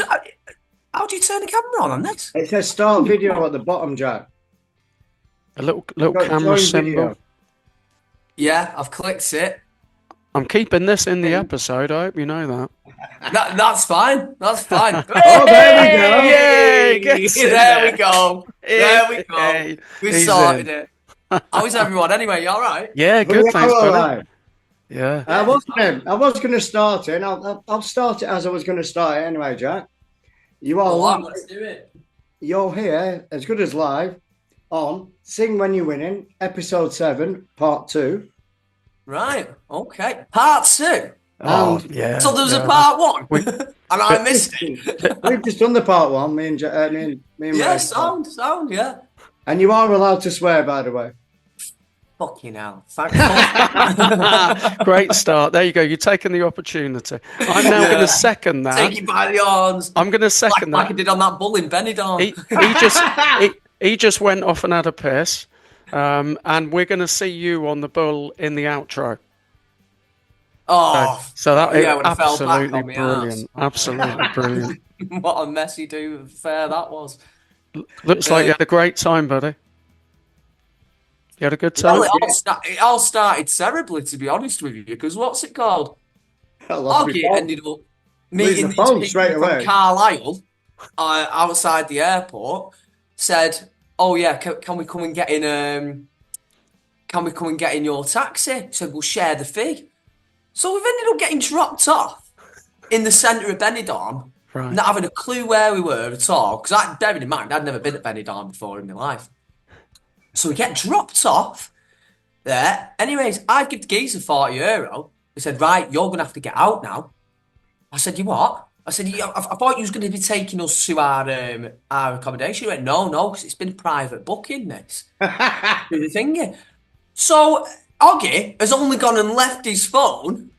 Speaker 3: do you turn the camera on this?
Speaker 1: It says start video at the bottom, Jack.
Speaker 2: A little camera symbol. Video.
Speaker 3: Yeah, I've clicked it.
Speaker 2: I'm keeping this in the episode. I hope you know that.
Speaker 3: That's fine. That's fine.
Speaker 1: Oh, there we go.
Speaker 2: Yay!
Speaker 3: There we go. There we go. We sorted it. How is everyone? Anyway, you all right?
Speaker 2: Yeah, good. Thanks, buddy. Yeah.
Speaker 1: I was going to start it. I'll start it as I was going to start it anyway, Jack. You are
Speaker 3: let's do it.
Speaker 1: You're here, as good as live, on Sing When You're Winning, episode 7, part 2.
Speaker 3: Right. Okay. Part 2.
Speaker 2: Oh, yeah.
Speaker 3: So there was a part 1, and I missed it.
Speaker 1: We've just done the part 1, me and
Speaker 3: yeah,
Speaker 1: Ray.
Speaker 3: sound, yeah.
Speaker 1: And you are allowed to swear, by the way.
Speaker 3: Fucking hell.
Speaker 2: Great start. There you go. You're taking the opportunity. I'm now going to second that.
Speaker 3: Take it by the arms.
Speaker 2: I'm going to second that.
Speaker 3: Like I did on that bull in Benidorm.
Speaker 2: He just went off and had a piss. And we're going to see you on the bull in the outro.
Speaker 3: Oh.
Speaker 2: So that
Speaker 3: yeah,
Speaker 2: is absolutely brilliant. Absolutely brilliant.
Speaker 3: What a messy do affair that was.
Speaker 2: Looks like you had a great time, buddy. You had a good time?
Speaker 3: Well, it all started terribly, to be honest with you, because what's it called? Oggy ended up meeting these people from Carlisle outside the airport. Said, "Oh yeah, can we come and get in? Can we come and get in your taxi?" Said, "We'll share the fee." So we've ended up getting dropped off in the centre of Benidorm, not having a clue where we were at all. Because bearing in mind, I'd never been at Benidorm before in my life. So we get dropped off there. Anyways, I give the geezer €40. He said, "Right, you're going to have to get out now." I said, "You what?" I said, I thought you was going to be taking us to our accommodation." He went, no, because it's been private booking, this. Do the thingy. So Oggy has only gone and left his phone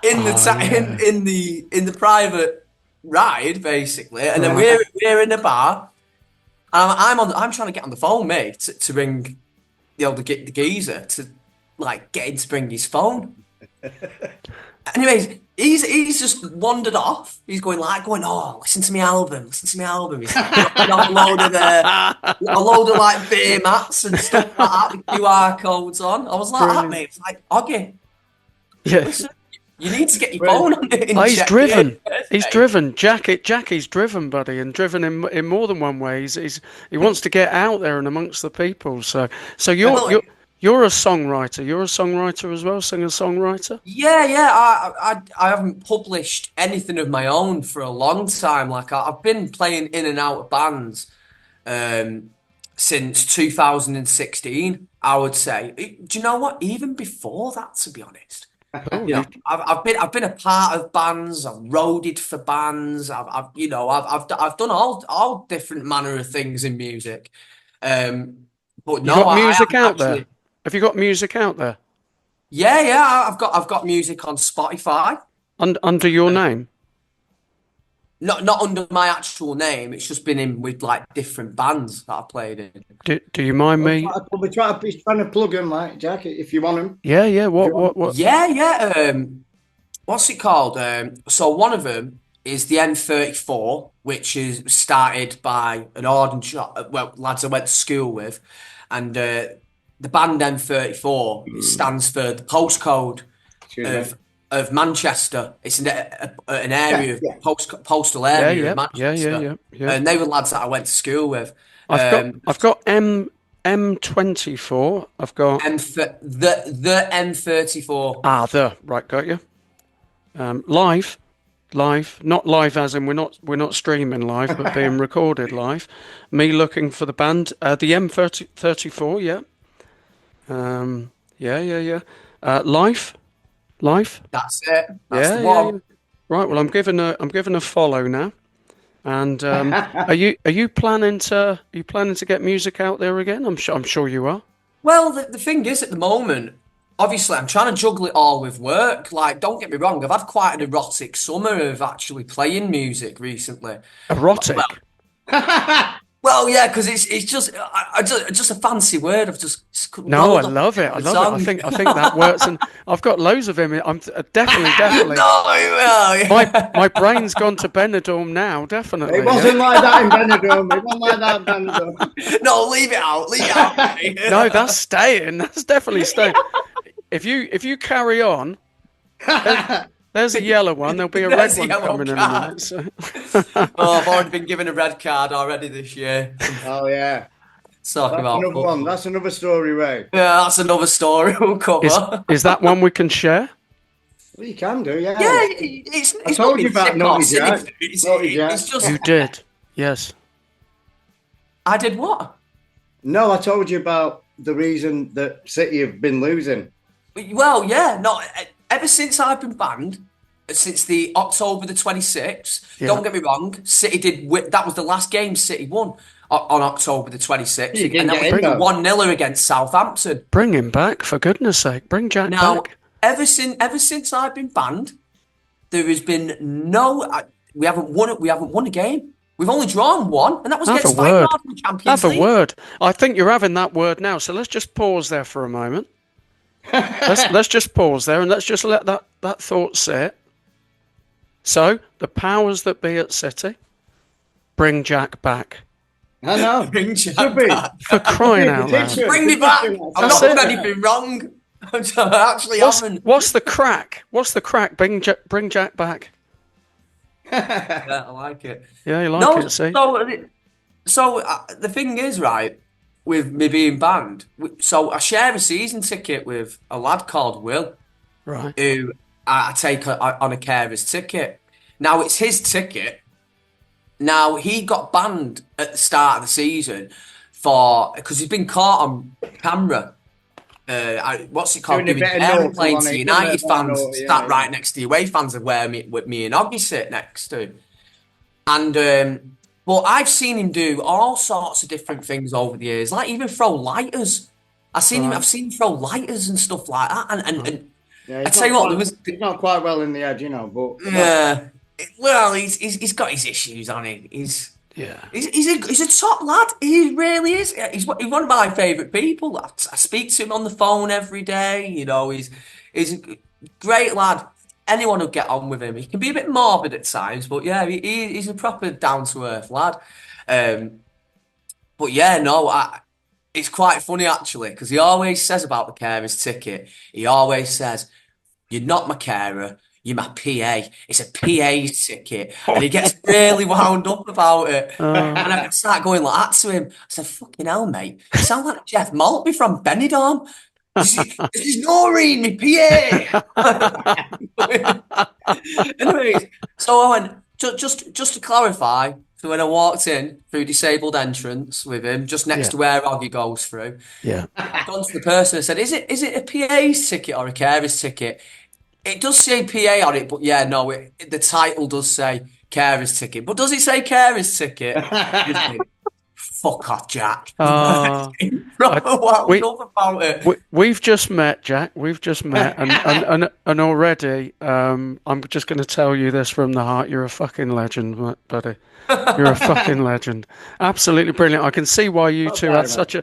Speaker 3: in the private ride, basically, and then we're in the bar. I'm trying to get on the phone, mate, to ring the geezer to get him to bring his phone. Anyways, he's just wandered off. He's going, "Oh, listen to my album. He's got a load of beer mats and stuff like that with QR codes on. I was like, "That mate, it's like Oggy.
Speaker 2: Yeah.
Speaker 3: Listen, you need to get your phone on it."
Speaker 2: He's driven. He's driven. Jackie's driven, buddy, and driven in more than one way. He wants to get out there and amongst the people. So you're a songwriter. You're a songwriter as well, singer-songwriter?
Speaker 3: Yeah. I haven't published anything of my own for a long time. I've been playing in and out of bands since 2016, I would say. Do you know what? Even before that, to be honest. I've been a part of bands. I've roaded for bands. I've done all different manner of things in music. But no,
Speaker 2: got music out there. Have you got music out there?
Speaker 3: Yeah. I've got music on Spotify.
Speaker 2: Under your name?
Speaker 3: Not under my actual name. It's just been in with different bands that I played in.
Speaker 2: Do you mind me?
Speaker 1: We're trying to plug in, Jack, if you want him.
Speaker 2: Yeah. What?
Speaker 3: Yeah. What's it called? So one of them is the M34, which is started by an lads I went to school with, and the band M34 stands for the postcode of Manchester. It's an area of postal area of Manchester.
Speaker 2: Yeah.
Speaker 3: And they were lads that I went to school with.
Speaker 2: I've got M24. I've got
Speaker 3: the M34.
Speaker 2: Right, got you. Live, not live as in we're not streaming live, but being recorded live. Me looking for the band, the M34, yeah. Yeah. Life.
Speaker 3: That's it. That's the one.
Speaker 2: Yeah. Right. Well, I'm giving a follow now. And are you planning to get music out there again? I'm sure you are.
Speaker 3: Well, the thing is, at the moment, obviously, I'm trying to juggle it all with work. Don't get me wrong, I've had quite an erotic summer of actually playing music recently.
Speaker 2: Erotic.
Speaker 3: Well, yeah, because it's just a fancy word. I've just
Speaker 2: no, I love it. I think that works, and I've got loads of him. I'm definitely.
Speaker 3: No, well, yeah.
Speaker 2: My brain's gone to Benidorm now. Definitely.
Speaker 1: It wasn't like that in Benidorm.
Speaker 3: No, leave it out. Mate.
Speaker 2: No, that's staying. That's definitely staying. If you carry on. There's a yellow one. There'll be a red one coming in a minute. So.
Speaker 3: I've already been given a red card already this year.
Speaker 1: Oh yeah.
Speaker 3: Talking about
Speaker 1: another one. That's another story, Ray.
Speaker 3: Yeah, that's another story we'll cover.
Speaker 2: Is that one we can share?
Speaker 1: Well, you can do, yeah.
Speaker 3: Yeah, it's
Speaker 1: I told you about Naughty Jack.
Speaker 3: It's just
Speaker 2: you did. Yes.
Speaker 3: I did what?
Speaker 1: No, I told you about the reason that City have been losing.
Speaker 3: Well, yeah, ever since I've been banned, since the October the 26th, don't get me wrong, City did. That was the last game City won on October the 26th, and that was 1-0 against Southampton.
Speaker 2: Bring him back, for goodness sake! Bring Jack back.
Speaker 3: Ever since I've been banned, there has been we haven't won a game. We've only drawn one, and that was against Feyenoord in the Champions League.
Speaker 2: Have a word. I think you're having that word now. So let's just pause there for a moment. let's just pause there and let's just let that thought sit. So the powers that be at City, bring Jack back.
Speaker 1: I know.
Speaker 3: Bring Jack
Speaker 1: Should be.
Speaker 3: back.
Speaker 2: For crying out loud.
Speaker 3: Bring me back. I'm not doing anything wrong. I actually haven't.
Speaker 2: What's the crack? What's the crack? Bring Jack back.
Speaker 3: Yeah, I like it.
Speaker 2: Yeah, you like it, see?
Speaker 3: So the thing is, right, with me being banned, so I share a season ticket with a lad called Will,
Speaker 2: Right.
Speaker 3: who I take on a carer's ticket. Now, it's his ticket. Now, he got banned at the start of the season because he's been caught on camera. What's it called? Giving airplane to United fans sat right next to the away fans of where me and Oggy sit next to. And but I've seen him do all sorts of different things over the years, like even throw lighters. I've seen him throw lighters and stuff like that. And I tell you what,
Speaker 1: he's not quite well in the head, but
Speaker 3: yeah. Well, he's got his issues on it. He's a top lad. He really is. He's one of my favourite people. I speak to him on the phone every day. He's a great lad. Anyone will get on with him. He can be a bit morbid at times, but yeah, he's a proper down to earth lad. But yeah, no, it's quite funny actually because he always says about the carer's ticket. He always says, "You're not my carer. You're my PA. It's a PA ticket." And he gets really wound up about it. And I start going like that to him. I said, "Fucking hell, mate. You sound like Jeff Maltby from Benidorm. This is Noreen, my PA." Anyways, so I went, just to clarify, so when I walked in through disabled entrance with him, just next to where Oggy goes through, I've gone to the person and said, is it a PA's ticket or a carer's ticket? It does say PA on it, but yeah, no, the title does say carer's ticket. But does it say carer's ticket? Fuck off, Jack. Up about it.
Speaker 2: We've just met, Jack. We've just met, and already, I'm just going to tell you this from the heart. You're a fucking legend, buddy. You're a fucking legend. Absolutely brilliant. I can see why you two had such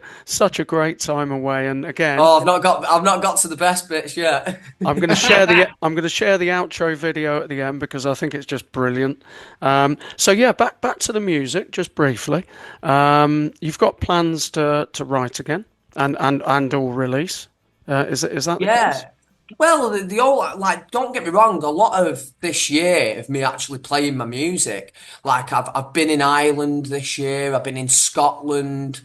Speaker 2: a great time away. And again,
Speaker 3: I've not got to the best bits yet.
Speaker 2: I'm going to share the outro video at the end because I think it's just brilliant. So yeah, back to the music just briefly. You've got plans to write again and or release. Is that the case?
Speaker 3: Well, the old, like, don't get me wrong, a lot of this year of me actually playing my music, like I've been in Ireland this year, I've been in Scotland,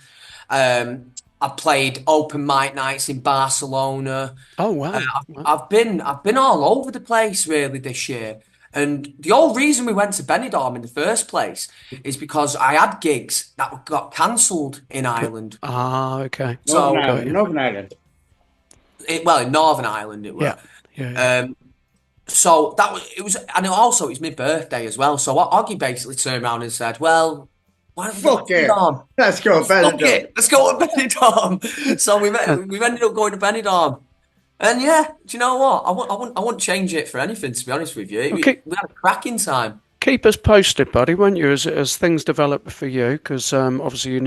Speaker 3: I've played open mic nights in Barcelona.
Speaker 2: Oh wow.
Speaker 3: I've been all over the place really this year. And the whole reason we went to Benidorm in the first place is because I had gigs that got cancelled in Ireland.
Speaker 2: Ah, okay.
Speaker 3: So
Speaker 1: Northern Ireland.
Speaker 3: In Northern Ireland it was.
Speaker 2: Yeah.
Speaker 3: So it was my birthday as well. So Oggy basically turned around and said, "Well, why don't we
Speaker 1: fuck it? Let's go to Benidorm.
Speaker 3: Let's go to Benidorm." So we ended up going to Benidorm. And yeah, do you know what? I wouldn't change it for anything, to be honest with you. We had a cracking time.
Speaker 2: Keep us posted, buddy, won't you, as things develop for you? Because obviously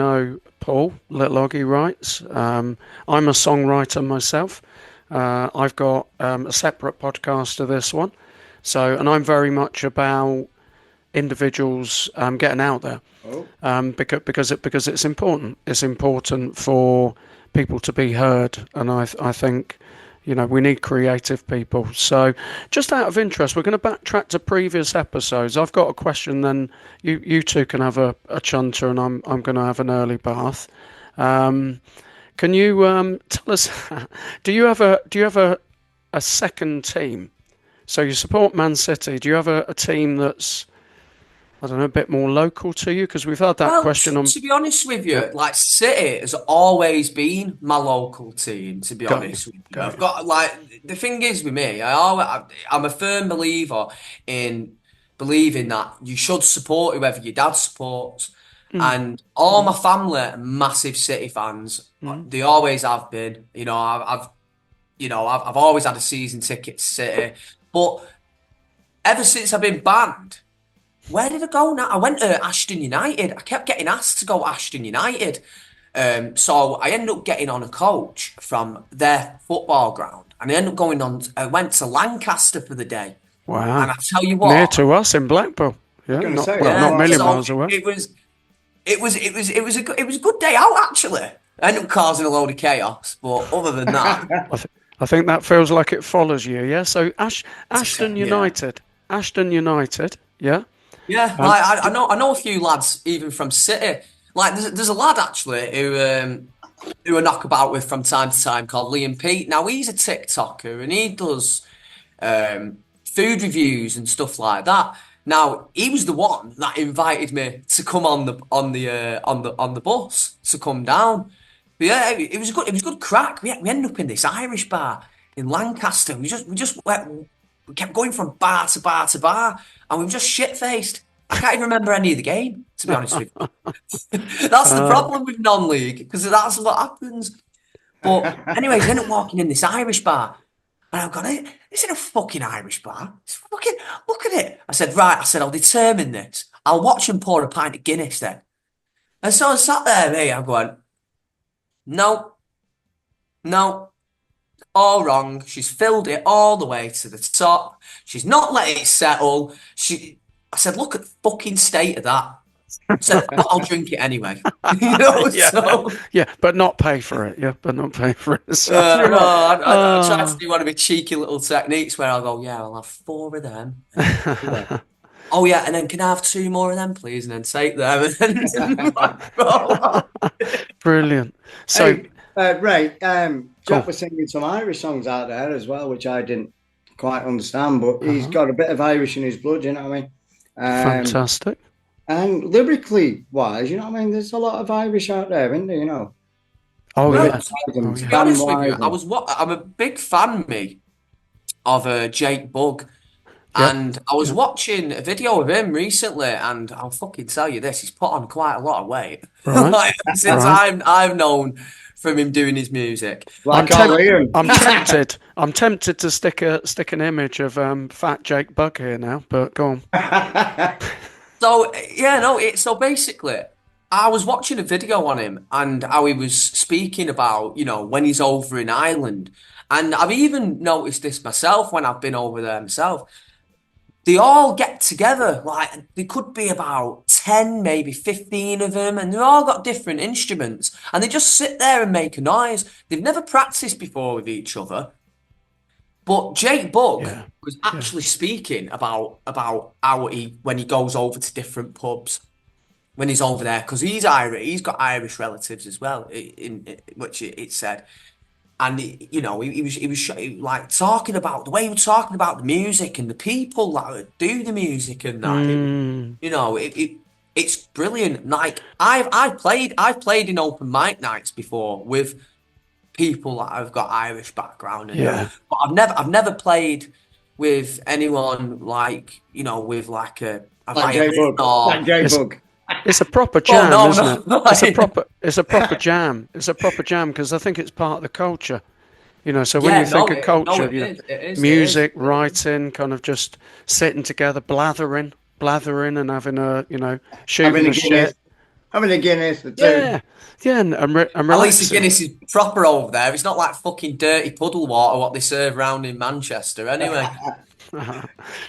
Speaker 2: Paul, Little Oggy writes. I'm a songwriter myself. I've got a separate podcast to this one. And I'm very much about individuals getting out there. Because it's important. It's important for people to be heard, and I think we need creative people. So just out of interest, we're going to backtrack to previous episodes. I've got a question, then you two can have a chunter, and I'm going to have an early bath. Can you tell us, do you have a second team? So you support Man City. Do you have a team that's, I don't know, a bit more local to you? Because we've had that question on.
Speaker 3: To be honest with you, like City has always been my local team. To be honest with you, I've got the thing is with me, I'm a firm believer in believing that you should support whoever your dad supports, and all my family are massive City fans. They always have been. I've always had a season ticket to City, but ever since I've been banned. Where did I go now? I went to Ashton United. I kept getting asked to go to Ashton United. So I ended up getting on a coach from their football ground. And I ended up I went to Lancaster for the day.
Speaker 2: Wow.
Speaker 3: And I tell you what.
Speaker 2: Near to us in Blackpool. Yeah, not a million miles away.
Speaker 3: it was a good day out actually. I ended up causing a load of chaos, but other than that,
Speaker 2: I think that feels like it follows you. Yeah. So Ashton
Speaker 3: yeah.
Speaker 2: United, Ashton United. Yeah.
Speaker 3: Yeah, I know a few lads even from City. Like there's a lad actually who I knock about with from time to time called Liam Pete. Now he's a TikToker and he does food reviews and stuff like that. Now he was the one that invited me to come on the bus to come down. But yeah, it was good crack. We ended up in this Irish bar in Lancaster. We kept going from bar to bar to bar, and we were just shit faced. I can't even remember any of the game, to be honest with you. That's the problem with non-league because that's what happens. But anyways, we ended up walking in this Irish bar. And I've gone, this isn't a fucking Irish bar. It's fucking, look at it. I said, right, I'll determine this. I'll watch him pour a pint of Guinness then. And so I sat there, mate, I'm going, no, all wrong. She's filled it all the way to the top. She's not let it settle. I said, look at the fucking state of that. I said, but I'll drink it anyway.
Speaker 2: Yeah, but not pay for it. Yeah, but not pay for it. So,
Speaker 3: I try to do one of my cheeky little techniques where I'll go, yeah, I'll have 4 of them. Oh yeah, and then can I have 2 more of them, please, and then take them.
Speaker 2: Brilliant. So,
Speaker 1: hey, Ray, Jack was singing some Irish songs out there as well, which I didn't quite understand, but he's got a bit of Irish in his blood. You know what I mean?
Speaker 2: Fantastic.
Speaker 1: And lyrically wise, you know what I mean? There's a lot of Irish out there, isn't there, you know?
Speaker 2: Oh, yeah.
Speaker 3: To be honest with you, I'm a big fan, me, of Jake Bugg. Yep. And I was watching a video of him recently, and I'll fucking tell you this, he's put on quite a lot of weight. Right. Since I've known from him doing his music.
Speaker 2: I'm tempted to stick an image of fat Jake Bugg here now, but go on.
Speaker 3: So basically, I was watching a video on him and how he was speaking about, when he's over in Ireland. And I've even noticed this myself when I've been over there myself. They all get together, like there could be about 10, maybe 15 of them, and they've all got different instruments. And they just sit there and make a noise. They've never practiced before with each other. But Jake Bugg was actually speaking about how when he goes over to different pubs when he's over there, because he's Irish, he's got Irish relatives as well, in which it said, and he was like talking about the way he was talking about the music and the people that do the music and that. It's brilliant. Like I've played in open mic nights before with people that have got Irish background, but I've never played with anyone like with like a
Speaker 1: Jay Bugg.
Speaker 2: It's a proper jam, isn't it? It's a proper jam. It's a proper jam because I think it's part of the culture. So when you think of culture, music, writing, kind of just sitting together, blathering, and having shooting the shit.
Speaker 1: Having a Guinness.
Speaker 2: And relaxing.
Speaker 3: At least the Guinness is proper over there. It's not like fucking dirty puddle water what they serve around in Manchester anyway.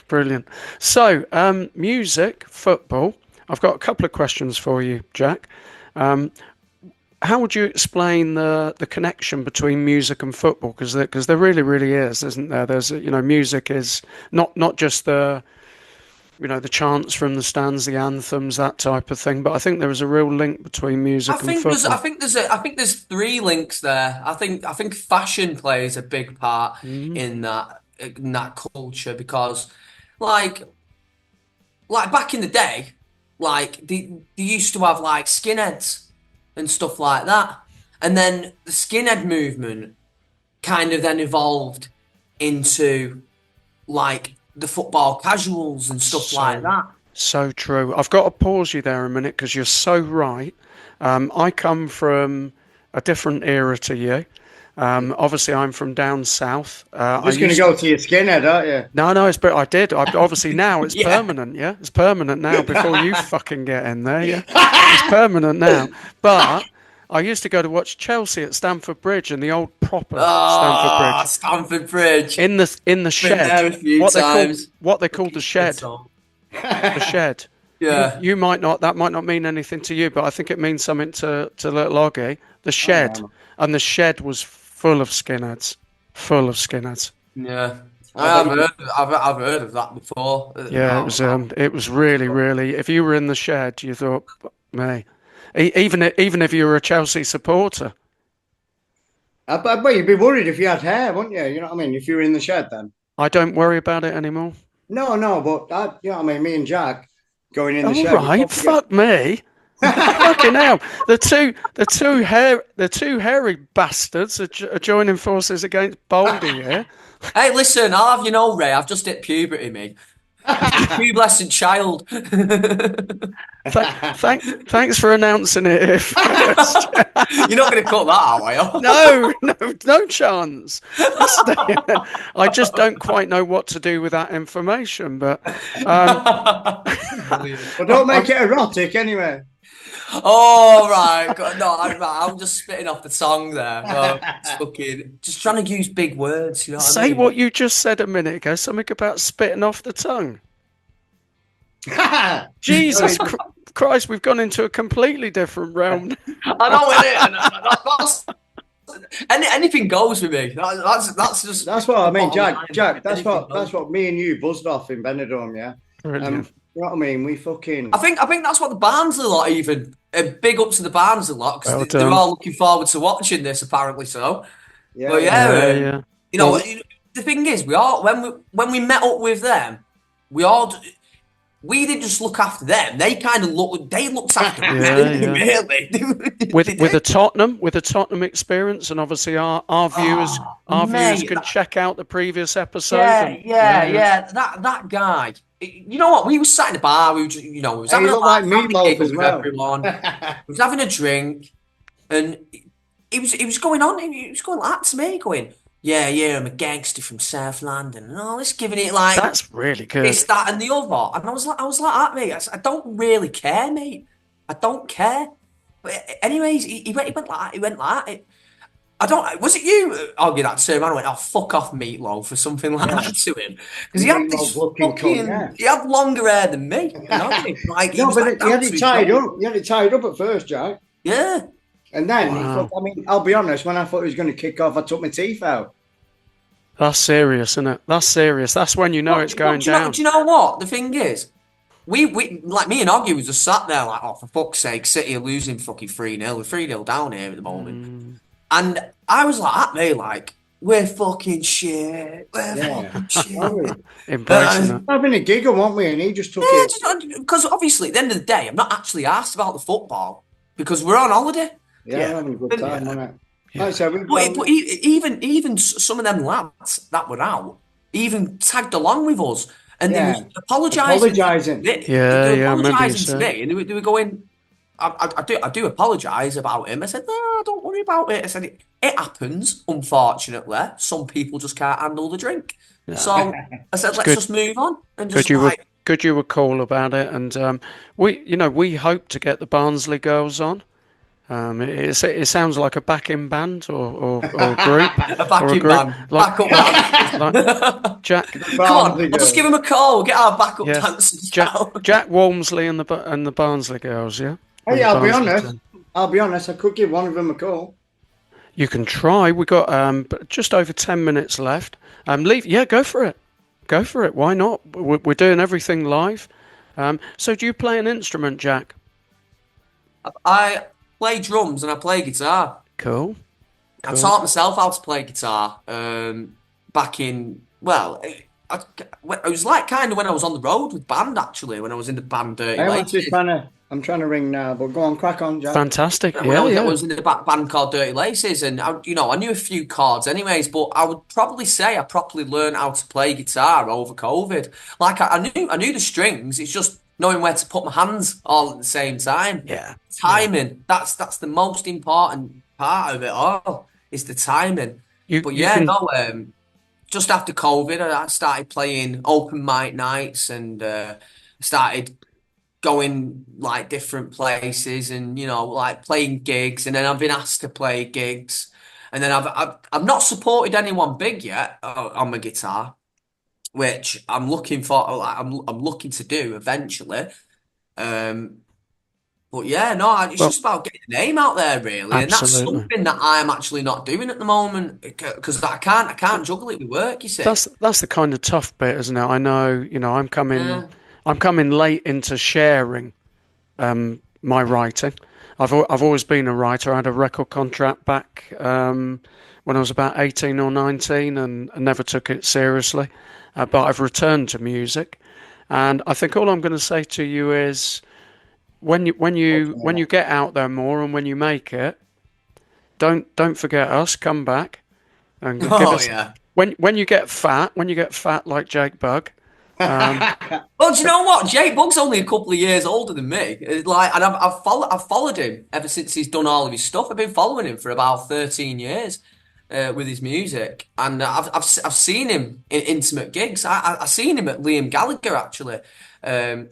Speaker 2: Brilliant. So, music, football. I've got a couple of questions for you, Jack. How would you explain the connection between music and football? Because there really, really is, isn't there? There's music is not just the the chants from the stands, the anthems, that type of thing. But I think there is a real link between music and football.
Speaker 3: I think there's 3 links there. I think fashion plays a big part in that culture because, like back in the day, like they used to have like skinheads and stuff like that, and then the skinhead movement kind of then evolved into like the football casuals and stuff like that.
Speaker 2: So true. I've got to pause you there a minute because you're so right. I come from a different era to you. Obviously, I'm from down south.
Speaker 1: You're just going to go to your skinhead, aren't you?
Speaker 2: No, I did. Obviously, now it's permanent, yeah? It's permanent now before you fucking get in there, yeah? It's permanent now. But I used to go to watch Chelsea at Stamford Bridge in the old proper
Speaker 3: Stamford Bridge.
Speaker 2: In the shed.
Speaker 3: Been there a few times.
Speaker 2: What they called the shed. The shed.
Speaker 3: Yeah.
Speaker 2: You might not. That might not mean anything to you, but I think it means something to little Oggy. The shed,
Speaker 1: Oh,
Speaker 2: and the shed was full of skinheads, full of skinheads.
Speaker 3: Yeah.
Speaker 1: I bet you.
Speaker 3: I've heard of that before.
Speaker 2: Yeah, it was really, really. If you were in the shed, you thought, me. Even if you were a Chelsea supporter.
Speaker 1: I bet you'd be worried if you had hair, wouldn't you? You know what I mean? If you were in the shed, then.
Speaker 2: I don't worry about it anymore.
Speaker 1: No, but you know what I mean? Me and Jack going in the
Speaker 2: All
Speaker 1: shed.
Speaker 2: right, fuck me. Fucking hell! The two hairy bastards are joining forces against Baldy here.
Speaker 3: Hey, listen, I'll have you know, Ray, I've just hit puberty, me. Pubescent child.
Speaker 2: Thanks for announcing it first.
Speaker 3: You're not going to cut that out, are you?
Speaker 2: No chance. I just don't quite know what to do with that information, but
Speaker 1: Well, don't make it erotic anyway.
Speaker 3: Oh, right. No, I'm just spitting off the tongue there. Just trying to use big words, you know what I
Speaker 2: say
Speaker 3: mean?
Speaker 2: what you just said a minute ago, something about spitting off the tongue. Jesus Christ, we've gone into a completely different realm.
Speaker 3: I know it. Anything goes with me. That's just.
Speaker 1: That's what I mean, Jack. That's what me and you buzzed off in Benidorm, yeah. You know what I mean? We fucking.
Speaker 3: I think that's what the Barnsley lot even. Big up to the Barnsley lot because they're all looking forward to watching this. Apparently, so.
Speaker 1: Yeah.
Speaker 3: But
Speaker 2: yeah.
Speaker 3: You know, the thing is, we all when we met up with them, we didn't just look after them. They kind of looked after us, really.
Speaker 2: with a Tottenham experience, and obviously our viewers can check out the previous episode.
Speaker 3: That guy. You know what? We was sat in the bar. We was having
Speaker 1: like meatloaf as well.
Speaker 3: Everyone. We was having a drink, and he was going on. He was going like that to me, going, "Yeah, I'm a gangster from South London," and all this, giving it like
Speaker 2: that's really good.
Speaker 3: This, that, and the other. And I was like that, mate. I don't really care, mate. I don't care. But anyways, he went like that. I don't. Was it you, Oggy, that turned around and went, "Oh, fuck off, meatloaf," or something like that to him? Because he had this he had longer hair than me. You know? Like,
Speaker 1: he had it tied up. He had it tied up at first, Jack.
Speaker 3: Yeah.
Speaker 1: And then, I'll be honest, when I thought he was going to kick off, I took my teeth out.
Speaker 2: That's serious, isn't it? That's serious. That's when you know it's going down.
Speaker 3: Do you know what? The thing is, we like me and Oggy was just sat there like, oh, for fuck's sake, City are losing fucking 3-0. We're 3-0 down here at the moment. And I was like, mate, like, we're fucking shit. Fucking shit.
Speaker 2: Embracing it.
Speaker 1: Having a giggle, weren't we? And he just took it.
Speaker 3: Because obviously, at the end of the day, I'm not actually asked about the football because we're on holiday.
Speaker 1: Yeah, we're having a good time, wasn't it? Yeah.
Speaker 3: But even some of them lads that were out even tagged along with us and they were apologising. Apologising to me, and they were going, I do apologise about him. I said, no, don't worry about it. I said, it happens, unfortunately. Some people just can't handle the drink. Yeah. So I said, let's just move on. And just
Speaker 2: good you were cool about it. And we hope to get the Barnsley girls on. It sounds like a backing band or group.
Speaker 3: A backing band. Backup band.
Speaker 2: Jack.
Speaker 3: Come on, we'll just give him a call. We'll get our backup dancers.
Speaker 2: Jack Walmsley and the Barnsley girls, yeah?
Speaker 1: Hey, I'll be honest, I could give one of them a call.
Speaker 2: You can try. We got just over 10 minutes left. Go for it. Go for it. Why not? We're doing everything live. So do you play an instrument, Jack?
Speaker 3: I play drums and I play guitar.
Speaker 2: Cool.
Speaker 3: I taught myself how to play guitar back in, it was like kind of when I was on the road with band, actually, when I was in the band Dirty Laces.
Speaker 1: I'm trying to ring now, but go on, crack on, Jack.
Speaker 2: Fantastic.
Speaker 3: I was in the band called Dirty Laces, and I knew a few chords anyways, but I would probably say I properly learned how to play guitar over COVID. Like I knew the strings, it's just knowing where to put my hands all at the same time.
Speaker 2: Yeah.
Speaker 3: Timing. Yeah. That's the most important part of it all, is the timing. Just after COVID, I started playing open mic nights and started going like different places and like playing gigs, and then I've been asked to play gigs, and then I've not supported anyone big yet on my guitar, which I'm looking for. I'm looking to do eventually. Um, but yeah, no, it's
Speaker 2: Well,
Speaker 3: just about getting the name out there, really, and that's
Speaker 2: absolutely.
Speaker 3: something that I'm actually not doing at the moment because I can't juggle it with work. You see.
Speaker 2: That's the kind of tough bit, isn't it? I know,
Speaker 3: Yeah.
Speaker 2: I'm coming late into sharing my writing. I've always been a writer. I had a record contract back when I was about 18 or 19 and I never took it seriously. But I've returned to music, and I think all I'm going to say to you is when you get out there more and when you make it, don't forget us. Come back and give
Speaker 3: Oh
Speaker 2: us
Speaker 3: yeah.
Speaker 2: when you get fat like Jake Bugg.
Speaker 3: Well, do you know what? Jake Bug's only a couple of years older than me. Like, and I've followed him ever since he's done all of his stuff. I've been following him for about 13 years with his music, and I've seen him in intimate gigs. I seen him at Liam Gallagher actually um,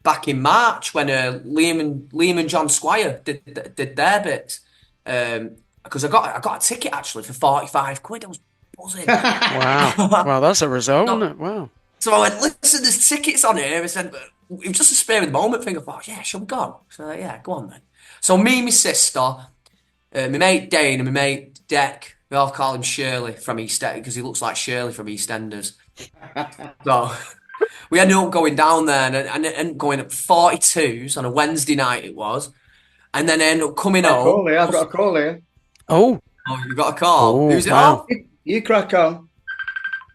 Speaker 3: back in March when Liam and John Squire did their bits. Because I got a ticket actually for 45 quid. I was buzzing.
Speaker 2: Wow, wow, that's a result, isn't
Speaker 3: So,
Speaker 2: it? Wow.
Speaker 3: so I went, listen, there's tickets on here. I said, it was just a spare of the moment thing. I thought, yeah, shall we go? So yeah, go on then. So me, my sister, my mate Dane, and my mate Deck, we all call him Shirley from EastEnders because he looks like Shirley from EastEnders. So we ended up going down there and going up 42s on a Wednesday night it was, and then ended up coming home.
Speaker 1: I've got a call here.
Speaker 2: Oh,
Speaker 3: Oh, you got a call.
Speaker 2: oh,
Speaker 3: Who's it
Speaker 2: wow.
Speaker 3: off?
Speaker 1: You crack on.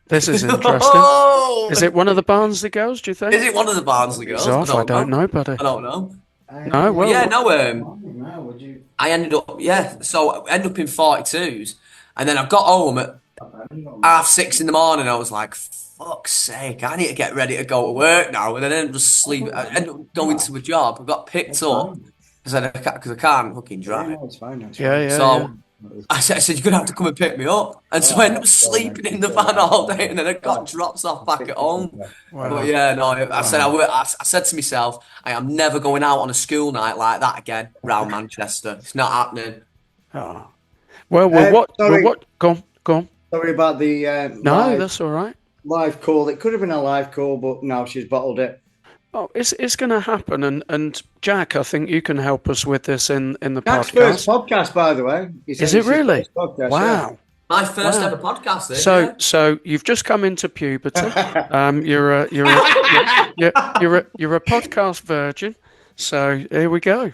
Speaker 2: This is interesting.
Speaker 3: Oh!
Speaker 2: Is it one of the Barnsley girls, do you think?
Speaker 3: Is it one of the Barnsley
Speaker 2: He's
Speaker 3: girls? I
Speaker 2: off. I
Speaker 3: don't
Speaker 2: don't
Speaker 3: know.
Speaker 2: know, buddy.
Speaker 3: I don't know.
Speaker 2: No,
Speaker 3: But yeah,
Speaker 2: well,
Speaker 3: no.
Speaker 1: Now, would you?
Speaker 3: I ended up, yeah. So I ended up in 42s, and then I got home at 6:30 in the morning. I was like, "Fuck's sake! I need to get ready to go to work now." And then I ended up sleep. I ended up going to a job. I got picked up because I can't fucking
Speaker 1: Yeah,
Speaker 3: drive.
Speaker 1: no, it's fine. It's
Speaker 2: yeah,
Speaker 1: fine.
Speaker 2: yeah, yeah.
Speaker 3: So I said, "You're gonna have to come and pick me up." And so I ended up sleeping in the van all day, and then I got drops off back at home. But
Speaker 2: Wow,
Speaker 3: yeah, no, I said
Speaker 2: wow.
Speaker 3: I said to myself, I am never going out on a school night like that again round Manchester. It's not happening.
Speaker 2: Oh. Well,
Speaker 1: Sorry,
Speaker 2: what? Go on, go on.
Speaker 1: sorry about the
Speaker 2: No, that's all right.
Speaker 1: live call. It could have been a live call, but no, she's bottled it.
Speaker 2: Oh, it's going to happen, and Jack, I think you can help us with this in the
Speaker 1: Jack's first
Speaker 2: podcast.
Speaker 1: podcast, by the way. He said
Speaker 2: Is it
Speaker 1: it's his
Speaker 2: really?
Speaker 1: first podcast,
Speaker 2: Wow.
Speaker 3: My first
Speaker 2: Wow.
Speaker 3: ever podcast,
Speaker 2: So you've just come into puberty. You're a podcast virgin. So here we go.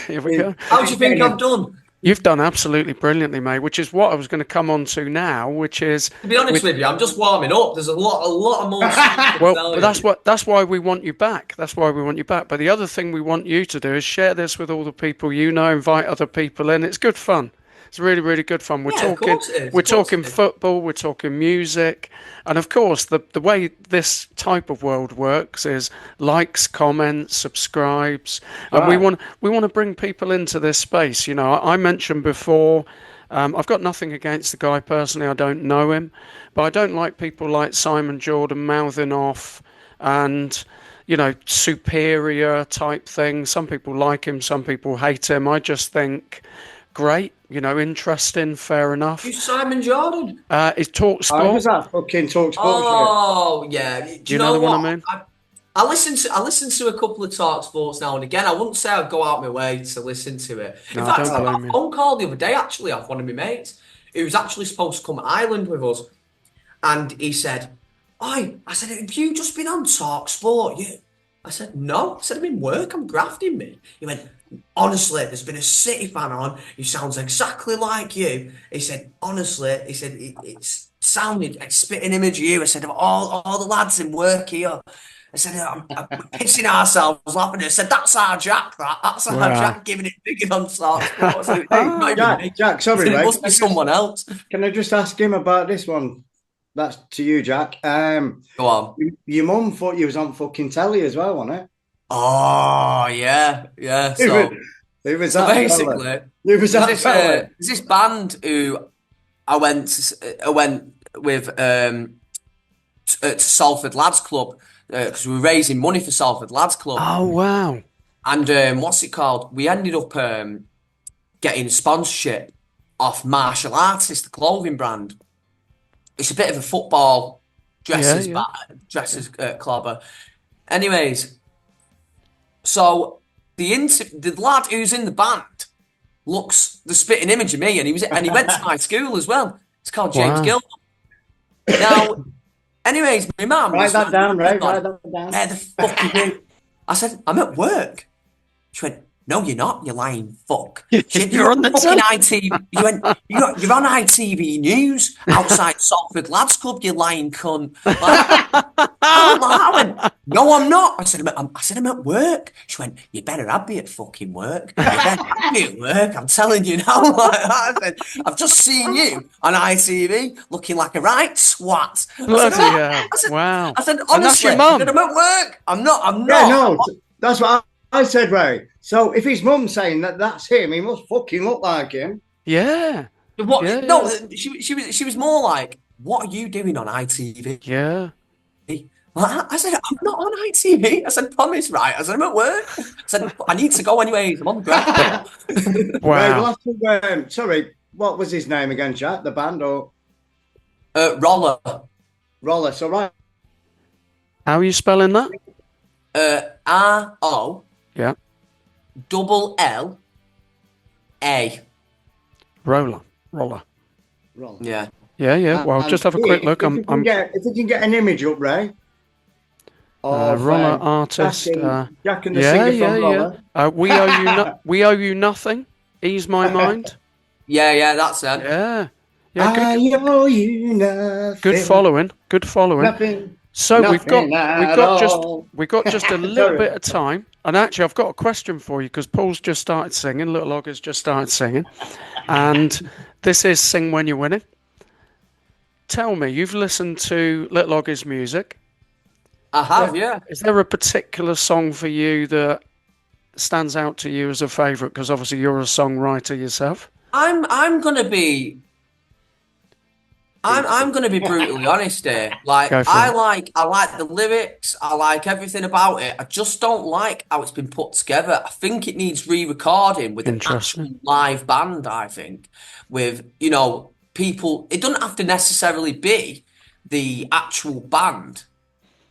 Speaker 2: Here we go.
Speaker 3: How do you think I've done?
Speaker 2: You've done absolutely brilliantly, mate. Which is what I was going to come on to now. Which is,
Speaker 3: To be honest with you, I'm just warming up. There's a lot of more stuff to
Speaker 2: well,
Speaker 3: tell
Speaker 2: but
Speaker 3: you.
Speaker 2: that's why we want you back. That's why we want you back. But the other thing we want you to do is share this with all the people you know. Invite other people in. It's good fun. It's really, really good fun.
Speaker 3: Yeah, of course it is.
Speaker 2: We're
Speaker 3: Of course
Speaker 2: talking
Speaker 3: it is.
Speaker 2: football, we're talking music, and of course, the way this type of world works is likes, comments, subscribes, and
Speaker 1: Right.
Speaker 2: we want to bring people into this space. You know, I mentioned before. I've got nothing against the guy personally. I don't know him, but I don't like people like Simon Jordan mouthing off and superior type thing. Some people like him, some people hate him. I just think great, interesting, fair enough.
Speaker 3: Who's Simon Jordan?
Speaker 2: It's Talk
Speaker 1: How was
Speaker 2: Sport.
Speaker 1: that fucking talk sports?
Speaker 3: Oh yeah. Do
Speaker 2: Do
Speaker 3: you
Speaker 2: you know
Speaker 3: know
Speaker 2: what I
Speaker 3: what?
Speaker 2: mean?
Speaker 3: I listen to a couple of talk sports now and again. I wouldn't say I'd go out my way to listen to it. In
Speaker 2: No,
Speaker 3: fact,
Speaker 2: don't
Speaker 3: I got
Speaker 2: blame
Speaker 3: a
Speaker 2: you.
Speaker 3: phone call the other day actually off one of my mates who was actually supposed to come to Ireland with us, and he said, "Oi," I said, "Have you just been on Talk Sport? You?" I said, "No." I said, "I'm in work. I'm grafting me." He went, "Honestly, there's been a City fan on. He sounds exactly like you." He said, "Honestly," he said, "it's sounded a spitting image of you." I said, "Of all the lads in work here." I said, I'm pissing ourselves laughing. I said, "That's our Jack, that's our
Speaker 2: Wow.
Speaker 3: Jack giving it big on Talk Sport." I said, "It's not even me."
Speaker 1: Jack,
Speaker 3: I
Speaker 1: sorry,
Speaker 3: said, "It
Speaker 1: mate.
Speaker 3: must be someone else."
Speaker 1: Can I just ask him about this one? That's to you, Jack.
Speaker 3: Go on.
Speaker 1: Your mum thought you was on fucking telly as well, wasn't it?
Speaker 3: Oh, yeah, yeah.
Speaker 1: Who was
Speaker 3: So
Speaker 1: that fella?
Speaker 3: basically,
Speaker 1: Who was that
Speaker 3: there's
Speaker 1: fella?
Speaker 3: this band who I went with to Salford Lads Club because we were raising money for Salford Lads Club,
Speaker 2: Oh, wow.
Speaker 3: and what's it called? We ended up getting sponsorship off Martial Artist, the clothing brand. It's a bit of a football
Speaker 2: Yeah,
Speaker 3: dresses
Speaker 2: yeah.
Speaker 3: clobber. Anyways, So the lad who's in the band looks the spitting image of me, and he went to my school as well. It's called James Gill. Now, anyways, my mum
Speaker 1: write that down, Ray. Write that down.
Speaker 3: Where the fuck are you? I said, I'm at work. She went, no, you're not, you lying fuck. You're on the fucking ITV. You went, you're on ITV News outside Salford Lads Club, you lying cunt. I went, no, I'm not. I said, I'm at work. She went, you better have me at fucking work. You better have me at work. I'm telling you now. I said, I've just seen you on ITV looking like a right swat.
Speaker 2: Bloody hell. Wow.
Speaker 3: I said, honestly, I'm at work. I'm not.
Speaker 1: Yeah, no, that's what I said, Ray. So if his mum's saying that's him, he must fucking look like him.
Speaker 2: Yeah.
Speaker 3: What?
Speaker 2: Yeah,
Speaker 3: no, she was more like, what are you doing on ITV?
Speaker 2: Yeah.
Speaker 3: I said, I'm not on ITV. I said, promise, right? I said, I'm at work. I said, I need to go anyways. I'm on the ground.
Speaker 1: Wow. Right, sorry, what was his name again, Jack? The band or?
Speaker 3: Roller.
Speaker 1: Roller. So right.
Speaker 2: How are you spelling that?
Speaker 3: R-O.
Speaker 2: Yeah.
Speaker 3: Double L-A.
Speaker 2: Roller.
Speaker 3: Yeah.
Speaker 2: Yeah. Well, just have a quick look.
Speaker 1: If we can get an image up, Ray.
Speaker 2: Roller artist.
Speaker 1: Jack and the singer from Roller.
Speaker 2: We owe you nothing. Ease my mind.
Speaker 3: Yeah, that's it.
Speaker 2: Yeah.
Speaker 1: I owe you nothing.
Speaker 2: Good following.
Speaker 1: Nothing.
Speaker 2: So we've got just a little bit of time, and actually I've got a question for you because Paul's just started singing, Little Oggy's just started singing, and this is Sing When You're Winning. Tell me, you've listened to Little Oggy's music.
Speaker 3: I have, yeah.
Speaker 2: Is there a particular song for you that stands out to you as a favourite? Because obviously you're a songwriter yourself.
Speaker 3: I'm gonna be brutally honest here. Like I like the lyrics. I like everything about it. I just don't like how it's been put together. I think it needs re-recording with an actual live band. I think with people. It doesn't have to necessarily be the actual band,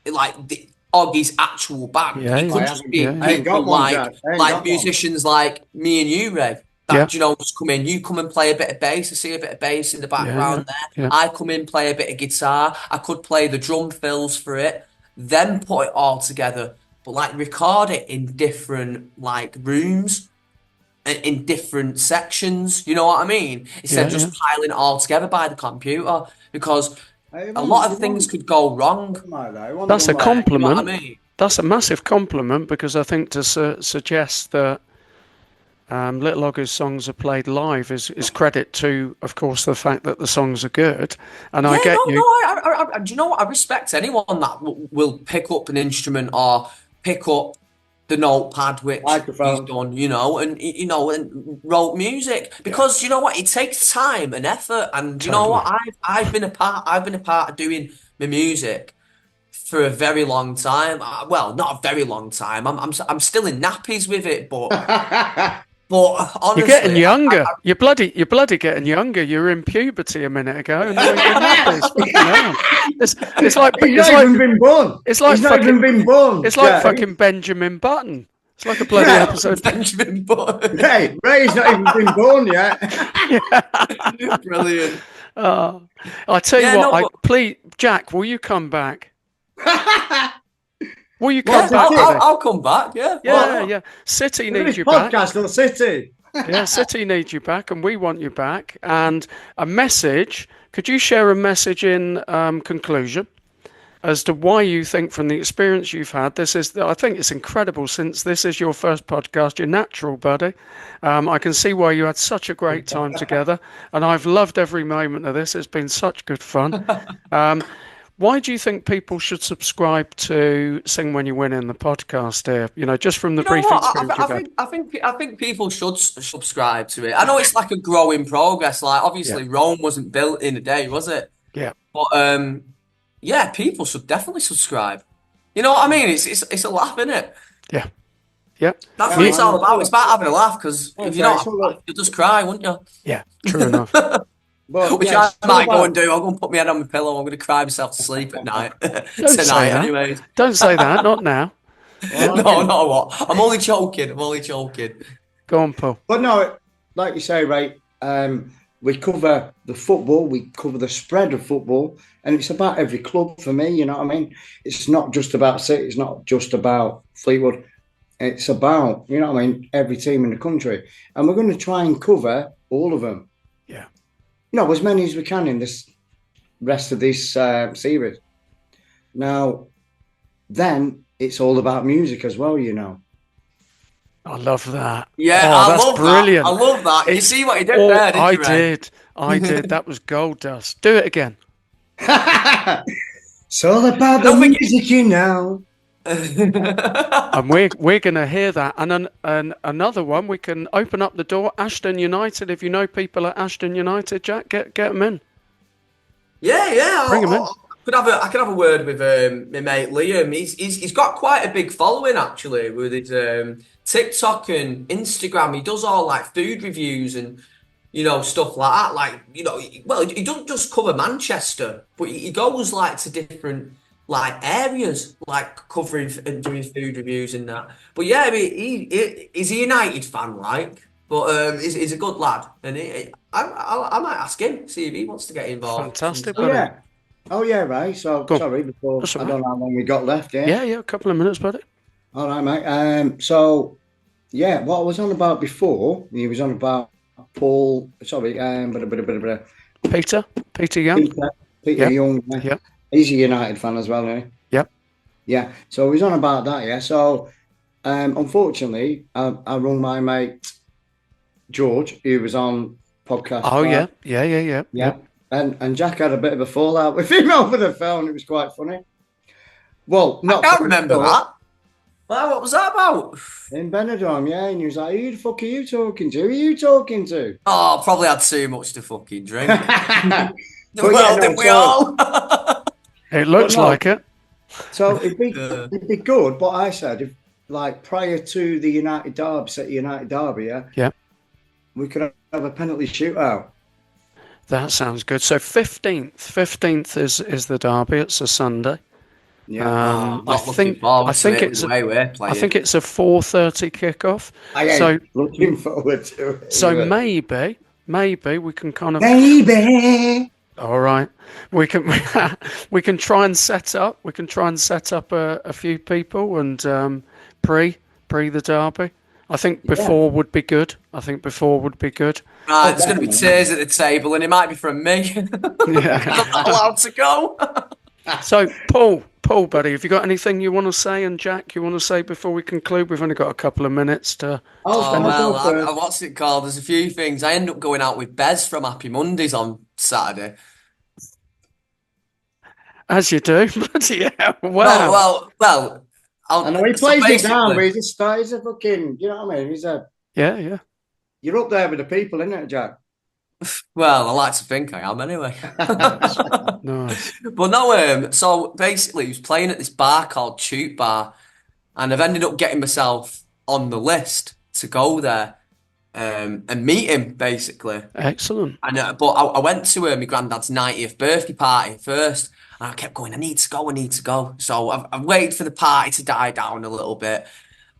Speaker 3: like the Oggy's actual band.
Speaker 2: Yeah,
Speaker 3: it could just be people like musicians like me and you, Ray. Just come in. You come and play a bit of bass. I see a bit of bass in the background there. Yeah. I come in, play a bit of guitar. I could play the drum fills for it, then put it all together. But like record it in different like rooms, in different sections. You know what I mean? Instead of just piling it all together by the computer, because a lot of things could go wrong.
Speaker 2: That's a compliment.
Speaker 3: You know what I mean?
Speaker 2: That's a massive compliment, because I think to suggest that Little Oggy's songs are played live is credit to, of course, the fact that the songs are good. And I get you.
Speaker 3: Do you know what? I respect anyone that will pick up an instrument or pick up the notepad, which he's done, and wrote music, because you know what? It takes time and effort, and you know what? I've been a part of doing my music for a very long time. Well, not a very long time. I'm still in nappies with it, but. But honestly,
Speaker 2: you're getting younger. You're bloody getting younger. You were in puberty a minute ago, and now it's like
Speaker 1: he's not even been born.
Speaker 2: It's like
Speaker 1: he's not even been born.
Speaker 2: It's like fucking Benjamin Button. It's like a bloody episode.
Speaker 3: Benjamin Button.
Speaker 1: Hey, Ray's not even been born yet.
Speaker 3: Brilliant.
Speaker 2: I tell you what. Please, Jack, will you come back? Will you come back?
Speaker 3: I'll come back. Yeah.
Speaker 2: Yeah. City needs you back.
Speaker 1: Podcast on City.
Speaker 2: Yeah, City needs you back, and we want you back. And a message. Could you share a message in conclusion as to why you think, from the experience you've had, I think it's incredible, since this is your first podcast, you're natural, buddy. I can see why you had such a great time together, and I've loved every moment of this. It's been such good fun. Why do you think people should subscribe to Sing When You Win in the podcast here? Just from the brief experience
Speaker 3: I think people should subscribe to it. I know it's like a growing progress. Like obviously Rome wasn't built in a day, was it?
Speaker 2: Yeah.
Speaker 3: But people should definitely subscribe. You know what I mean? It's a laugh, isn't it?
Speaker 2: Yeah. Yeah.
Speaker 3: That's what it's all about. It's about having a laugh, because if you're not, you'll just cry, wouldn't you?
Speaker 2: Yeah, true enough.
Speaker 3: Which I might go and do. I'm going to put my head on my pillow. I'm going to cry myself to sleep at night. Anyways.
Speaker 2: Don't say that. Not now.
Speaker 3: No, what? I'm only joking.
Speaker 2: Go on, Paul.
Speaker 1: But no, like you say, right, we cover the football, we cover the spread of football, and it's about every club for me, you know what I mean? It's not just about City, it's not just about Fleetwood. It's about, you know what I mean, every team in the country. And we're going to try and cover all of them.
Speaker 2: Yeah.
Speaker 1: As many as we can in this rest of this series. Now, then it's all about music as well, you know.
Speaker 2: I love that.
Speaker 3: Yeah, I love brilliant. That. I love that. You see what he did there, did you, Ray?
Speaker 2: I did. That was gold dust. Do it again.
Speaker 1: It's all about the music, you know.
Speaker 2: And we're going to hear that. And another one, we can open up the door. Ashton United. If you know people at Ashton United, Jack, get them in.
Speaker 3: Yeah.
Speaker 2: Bring them in.
Speaker 3: I could have a word with my mate Liam. He's got quite a big following actually with his TikTok and Instagram. He does all like food reviews and stuff like that. Like he doesn't just cover Manchester, but he goes like to different like areas, like covering and doing food reviews and that. But yeah, I mean, he's a United fan, like, but he's a good lad, and I might ask him, see if he wants to get involved.
Speaker 2: Fantastic.
Speaker 1: Oh yeah, right. So sorry, before I don't know how long we got left.
Speaker 2: Yeah, a couple of minutes, buddy.
Speaker 1: All right, mate. So yeah, what I was on about before, he was on about Paul. Sorry,
Speaker 2: Peter Young.
Speaker 1: Peter Young.
Speaker 2: Yeah.
Speaker 1: He's a United fan as well, isn't he?
Speaker 2: Yep.
Speaker 1: Yeah. So he's on about that. Yeah. So unfortunately, I rung my mate George, who was on podcast.
Speaker 2: Oh yeah.
Speaker 1: And Jack had a bit of a fallout with him over the phone. It was quite funny. Well,
Speaker 3: I can't remember that. Well, what was that about?
Speaker 1: In Benidorm, yeah. And he was like, who the fuck are you talking to? Who are you talking to?
Speaker 3: Oh, probably had too much to fucking drink.
Speaker 1: Did
Speaker 3: we all?
Speaker 2: It looks like it.
Speaker 1: So it'd be good, but I said, if like prior to the United Derby, City United Derby,
Speaker 2: yeah,
Speaker 1: we could have a penalty shootout.
Speaker 2: That sounds good. So 15th is the derby. It's a Sunday.
Speaker 1: Yeah,
Speaker 2: I think it's a 4:30 kickoff.
Speaker 1: So looking forward to it.
Speaker 2: So maybe we can kind of all right. We can try and set up. We can try and set up a few people and pre the derby. I think before would be good.
Speaker 3: Right, there's going to be tears at the table, and it might be from me. I'm not allowed to go.
Speaker 2: So, Paul, buddy, have you got anything you want to say? And Jack, you want to say before we conclude? We've only got a couple of minutes to.
Speaker 3: What's it called? There's a few things. I end up going out with Bez from Happy Mondays on Saturday.
Speaker 2: As you do, but yeah, wow.
Speaker 1: Well. I know he plays it down, but he's a fucking, you know what I mean? He's a...
Speaker 2: Yeah.
Speaker 1: You're up there with the people, isn't it, Jack?
Speaker 3: Well, I like to think I am anyway.
Speaker 2: Nice.
Speaker 3: But no, so basically he was playing at this bar called Choot Bar, and I've ended up getting myself on the list to go there and meet him, basically.
Speaker 2: Excellent.
Speaker 3: And but I went to my granddad's 90th birthday party first, and I kept going, I need to go. So I've waited for the party to die down a little bit,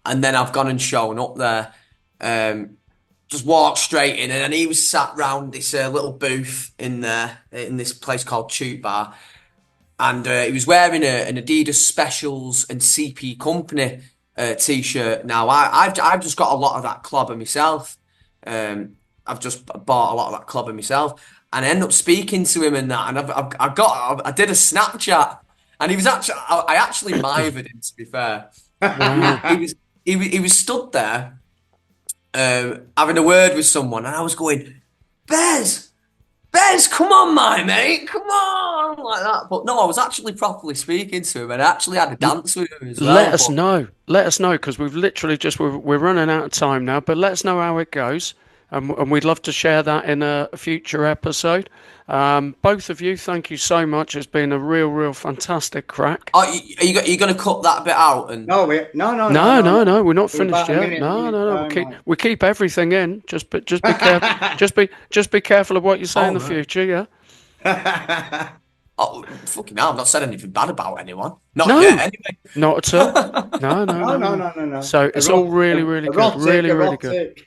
Speaker 3: and then I've gone and shown up there. Just walked straight in, and he was sat round this little booth in there, in this place called Choot Bar, and he was wearing an Adidas Specials and CP Company t-shirt. Now I've just got a lot of that clobber myself. I've just bought a lot of that clobber myself. And I ended up speaking to him and that, and I did a Snapchat, and he was I actually mithered him, to be fair. He was stood there, having a word with someone, and I was going, Bez, come on, my mate, come on, like that. But no, I was actually properly speaking to him, and I actually had a dance with him as well.
Speaker 2: Let us know, because we've literally we're running out of time now. But let us know how it goes. And we'd love to share that in a future episode. Both of you, thank you so much. It's been a real fantastic crack.
Speaker 3: Are you going to cut that bit out? And
Speaker 1: no, we're
Speaker 2: not finished yet. No. We keep everything in. Just be careful. just be careful of what you say in the future. Yeah.
Speaker 3: Oh, fucking hell, I've not said anything bad about anyone. Not yet, anyway.
Speaker 2: Not at all. No. So it's all really, really good. Really, really good.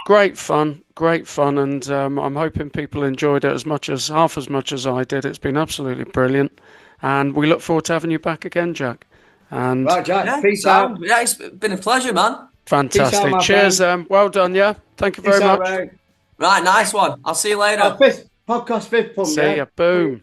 Speaker 2: Great fun. And I'm hoping people enjoyed it half as much as I did. It's been absolutely brilliant. And we look forward to having you back again, Jack. And
Speaker 1: right, Jack, peace out.
Speaker 3: Yeah, it's been a pleasure, man.
Speaker 2: Fantastic.
Speaker 1: Out,
Speaker 2: cheers. Well done, yeah. Thank you very much.
Speaker 3: Right, nice one. I'll see you later.
Speaker 1: Podcast fifth pump.
Speaker 2: See ya. Boom.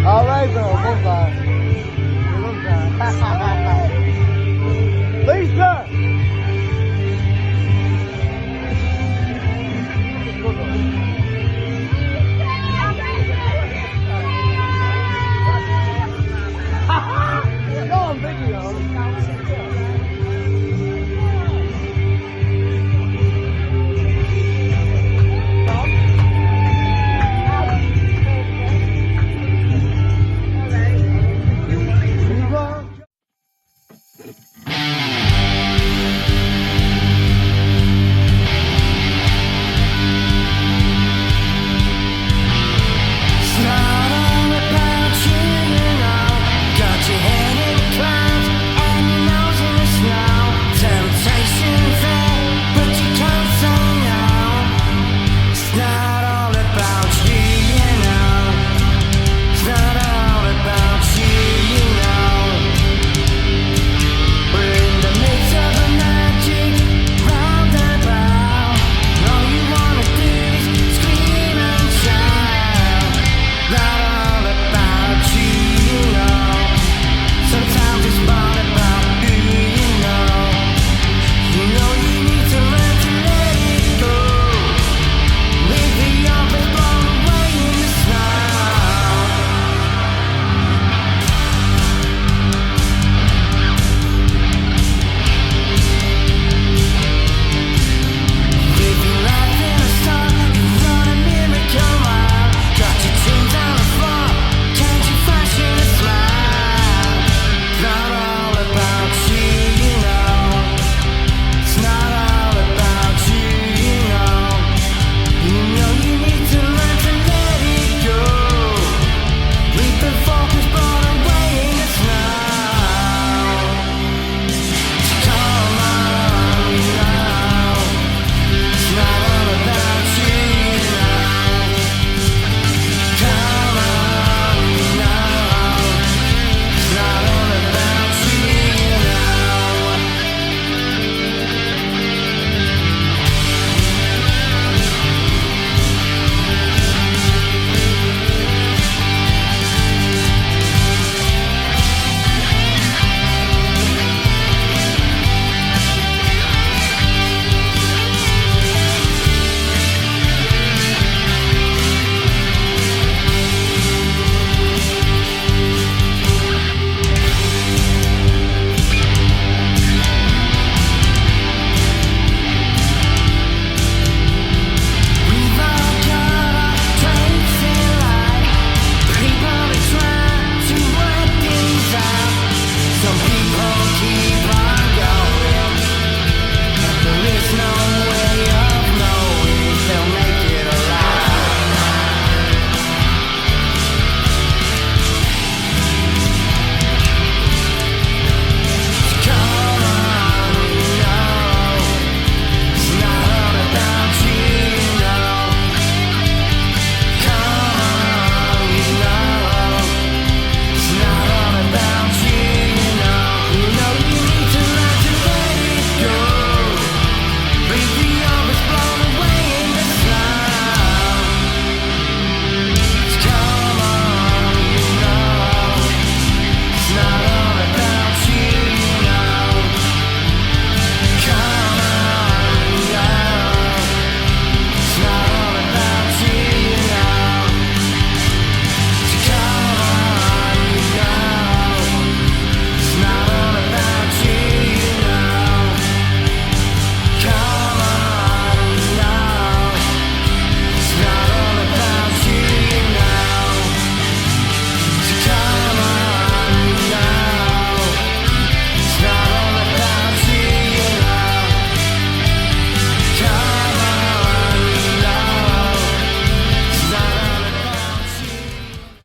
Speaker 4: All right, bro. Lisa! No, I'm video.